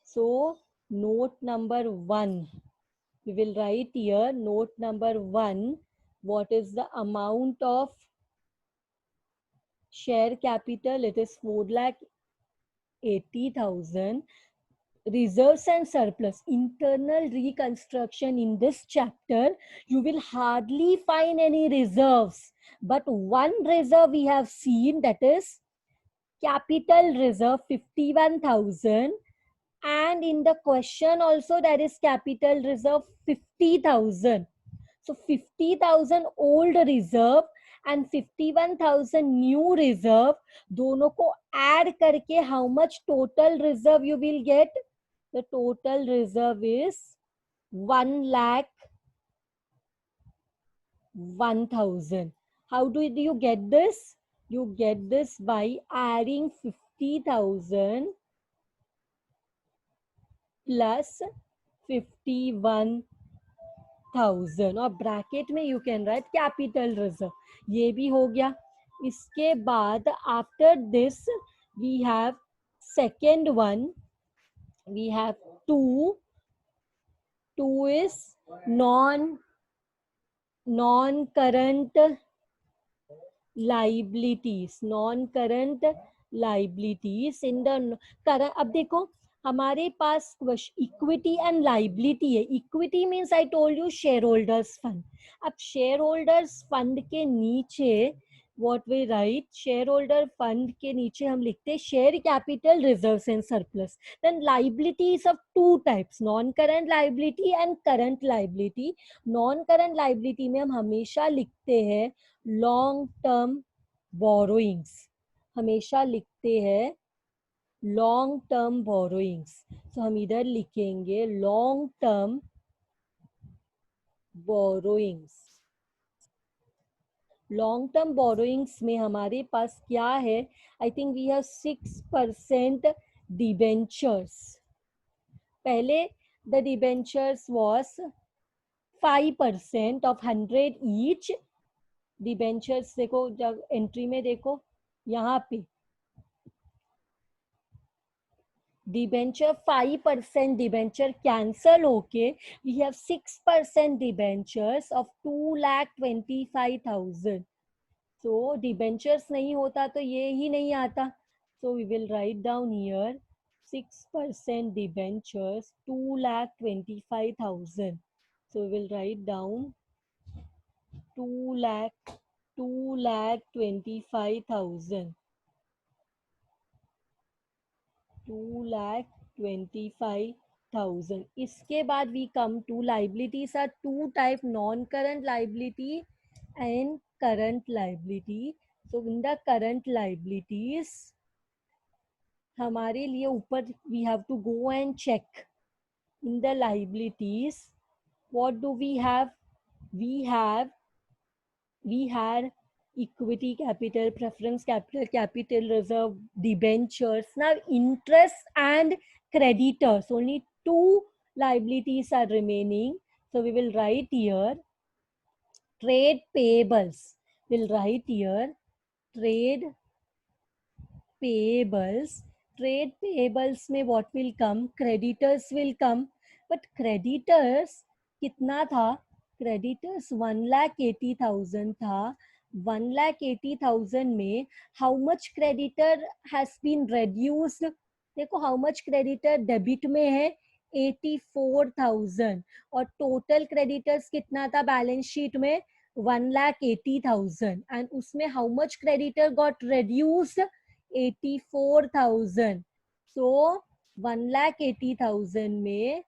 So note number 1, we will write here note number 1, what is the amount of share capital, it is 4,80,000. Reserves and surplus, internal reconstruction, in this chapter you will hardly find any reserves, but one reserve we have seen, that is capital reserve 51,000, and in the question also there is capital reserve 50,000. So 50,000 old reserve and 51,000 new reserve, दोनों को add करके how much total reserve you will get? The total reserve is 1,01,000. How do you get this? You get this by adding 50,000 plus 51,000 और bracket में you can write capital reserve. ये भी हो गया। इसके बाद after this we have second one, we have 2 is non-current liabilities, non-current liabilities in the current. अब देखो हमारे पास इक्विटी एंड लाइबिलिटी है। Equity means I told you shareholders fund. अब शेयर होल्डर्स फंड के नीचे what we write, shareholder fund के नीचे हम लिखते हैं share capital reserves and surplus. Then liability is of 2 types, non current liability and current liability. Non current liability में हम हमेशा लिखते हैं लॉन्ग टर्म बोरोइंग्स, हमेशा लिखते हैं लॉन्ग टर्म बोरोइंग्स। तो हम इधर लिखेंगे long term borrowings. Long term borrowings में हमारे पास क्या है, I think we have 6% debentures. पहले the debentures was 5% of 100 each. Debentures देखो, जब एंट्री में देखो यहाँ पे डिबेंचर 5% डिबेंचर कैंसल होके we have 6% debentures of 2,25,000। So debentures नहीं होता तो ये ही नहीं आता, so we will write down here 6% debentures 2,25,000। So we will write down 2,25,000, 2,25,000। इसके बाद we come to liabilities are 2 type, non current liability and current liability. So in the current liabilities, हमारे लिए ऊपर we have to go and check in the liabilities. What do we have? We have we had equity capital, preference capital, capital reserve, debentures. Now interest and creditors, only two liabilities are remaining. So we will write here trade payables. We'll write here trade payables. Trade payables में what will come? Creditors will come. But creditors कितना था? Creditors 1,80,000 था. 1,80,000 में how much creditor has been reduced? देखो how much creditor debit में है 84,000 और total creditors कितना था बैलेंस शीट में 1,80,000 and उसमें how much creditor got reduced 84,000. So 1,80,000 में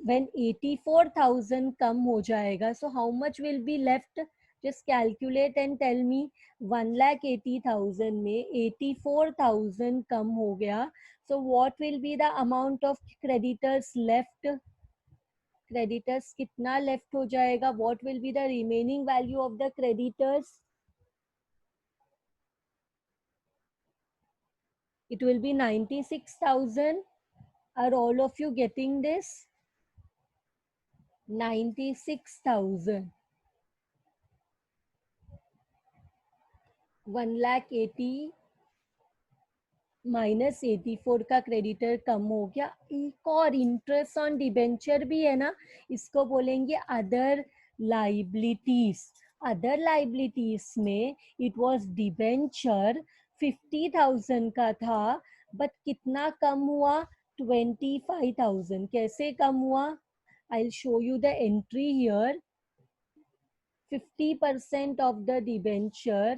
when 84,000 कम हो जाएगा, so how much will be left? Just calculate and tell me. 1,80,000 में 84,000 कम हो गया. So what will be the amount of creditors left? Creditors कितना left हो जाएगा? What will be the remaining value of the creditors? It will be 96,000. Are all of you getting this? 96,000. 1,80,000 minus 84 का creditor कम हो गया. एक और interest on debenture भी है ना, इसको बोलेंगे अदर लाइबिलिटीज. अदर लाइबिलिटीज में इट वाज डिबेंचर 50,000 का था, बट कितना कम हुआ 25,000. कैसे कम हुआ? I'll show you the entry here. 50% of the debenture.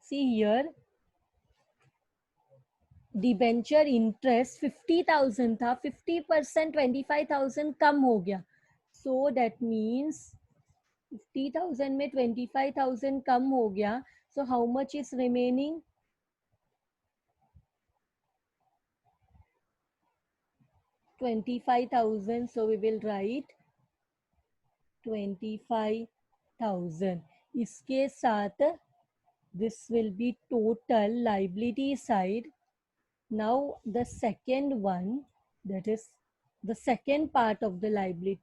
See here. Debenture interest 50,000 था, 50% 25,000 कम हो गया. सो दैट मीन्स 50,000 में 25,000 कम हो गया. So how much is remaining? 25,000. So we will write 25,000. इसके साथ this will be total liability side. Now the second one, that is the second part of the liability,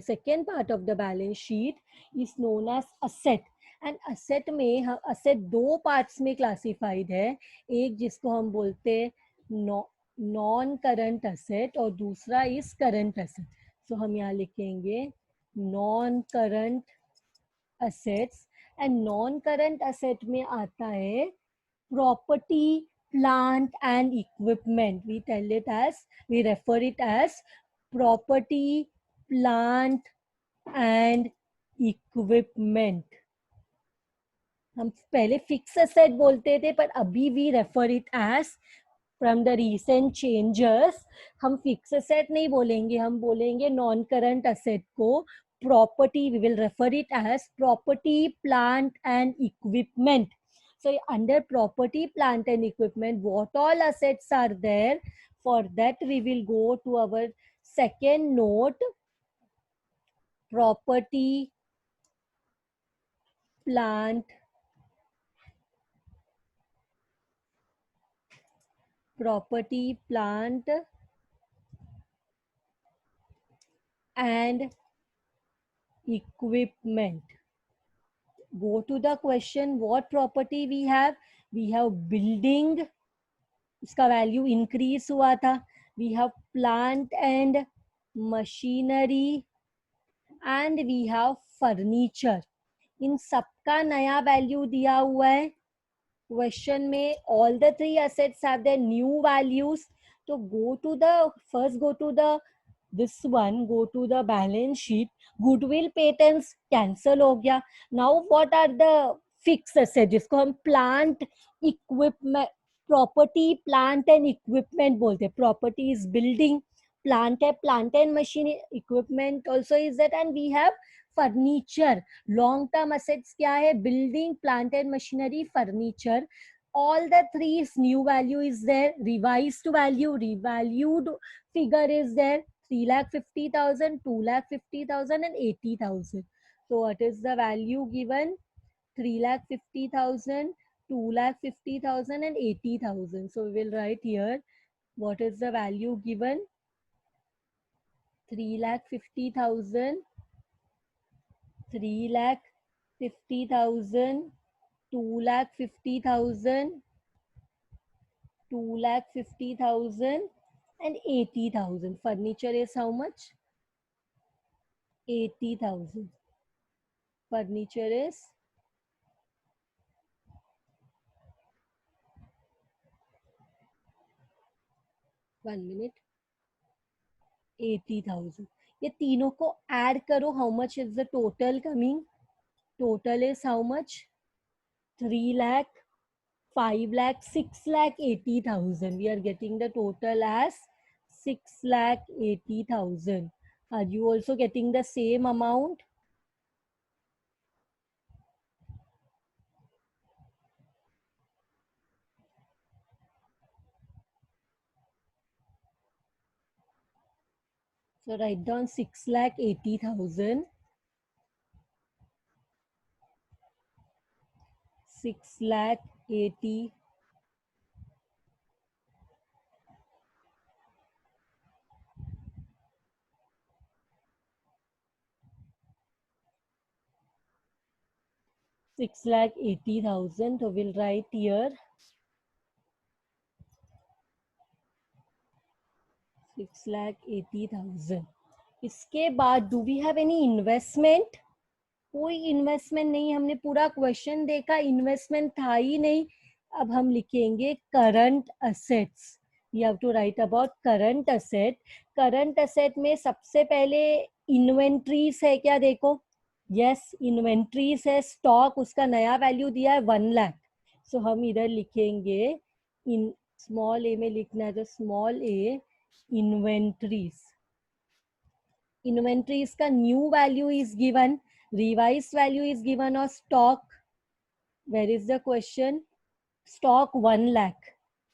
second part of the balance sheet is known as asset. And asset में asset दो parts में classified है. एक जिसको हम बोलते हैं non current asset और दूसरा is current asset. So हम यहाँ लिखेंगे non current assets. And non current asset में आता है property, plant and equipment. We refer it as property, plant and equipment. हम पहले फिक्स एसेट बोलते थे, पर अभी we refer it as, from the recent changes, हम फिक्स एसेट नहीं बोलेंगे, हम बोलेंगे नॉन करंट एसेट को property. We will refer it as property, plant and equipment. So under property, plant and equipment, what all assets are there? For that we will go to our second note, property, plant, and equipment. Go to the question, what property we have? We have building, उसका value increase हुआ था. We have plant and machinery and we have furniture. इन सबका नया value दिया हुआ है question में. all the three assets have their new values. तो go to the this one, go to the balance sheet. Goodwill patents cancel हो गया. Now what are the fixed assets जिसको हम plant, equipment, property, plant and equipment बोलते हैं. Property is building, plant and machine equipment also is that, and we have furniture. Long term assets kya hai? Building, plant and machinery, furniture. All the three is new value is there. Revised value, revalued figure is there. 3,50,000, 2,50,000 and 80,000. So what is the value given? 3,50,000, 2,50,000 and 80,000. So we will write here what is the value given. 3,50,000, 3,50,000, 2,50,000, 2,50,000 and 80,000. Furniture is how much? 80,000. Furniture is 1 minute. 80,000. ये तीनों को add करो. How much is the total coming? Total is how much? 3 lakh, 5 lakh, 6 lakh 80,000. We are getting the total as 6 lakh 80,000. Are you also getting the same amount? So write down 6 lakh 80,000. 6 lakh 80. 6 lakh 80,000. So we'll write here 6 lakh 80,000. इसके बाद do we have any investment? कोई investment नहीं. हमने पूरा question देखा, investment था ही नहीं. अब हम लिखेंगे current assets. You have to write about current asset. Current asset में सबसे पहले इन्वेंट्रीज है क्या? देखो, यस इन्वेंट्रीज है. स्टॉक, उसका नया वैल्यू दिया है 1 लाख. सो हम इधर लिखेंगे इन स्मॉल ए में लिखना है तो स्मॉल ए इन्वेंट्रीज. इन्वेंट्रीज का new value is given, revised value is given, or stock, where is the question? Stock 1 lakh.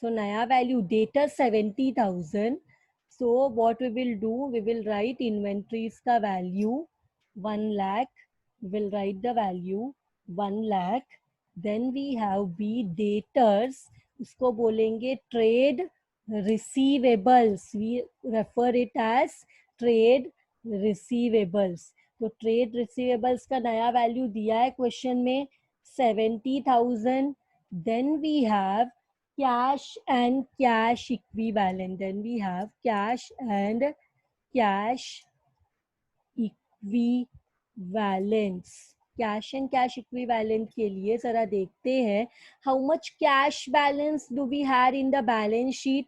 So naya value data 70,000. So what we will do, we will write inventories ka value 1 lakh. We will write the value 1 lakh. Then we have B debtors, usko bolenge trade receivables. We refer it as trade receivables. तो trade receivables का नया value दिया है question में 70,000. Then we have cash and cash equivalent. Then we have cash and cash equivalents. Cash and cash equivalent के लिए जरा देखते हैं how much cash balance do we have in the balance sheet.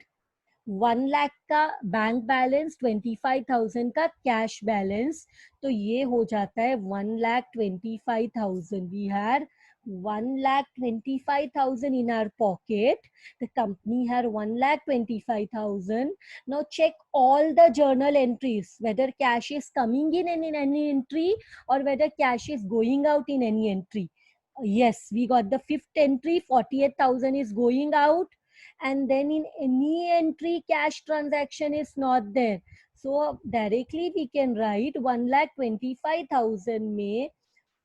1 lakh का bank balance, 25,000 का cash balance. तो ये हो जाता है 1,25,000. We had 1,25,000 in our pocket. The company had 1,25,000. Now check all the journal entries, whether cash is coming in any entry or whether cash is going out in any entry. Yes, we got the fifth entry, 48,000 is going out. And then in any entry cash transaction is not there. So directly we can write 1,25,000 में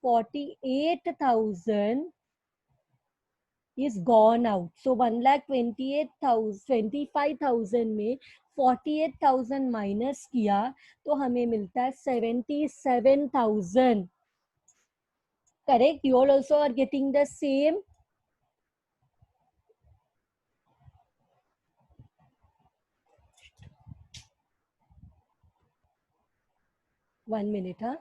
48,000 is gone out. So 1,25,000 में 48,000 minus किया तो हमें मिलता है 77,000. Correct? You all also are getting the same. One minute, huh?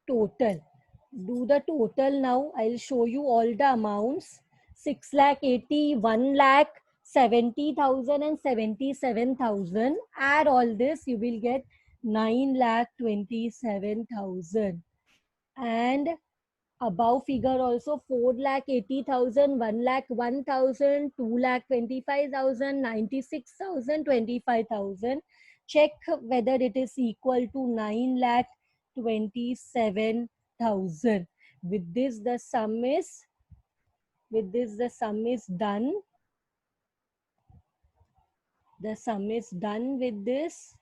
Total. Do the total now. I'll show you all the amounts. 6 lakh 80, 1 lakh 70,000 and 77,000. Add all this, you will get 9 lakh 27,000. And above figure also 4,80,000, 1,01,000, 2,25,000, 96,000, 25,000. Check whether it is equal to 9,27,000. With this the sum is done. The sum is done with this.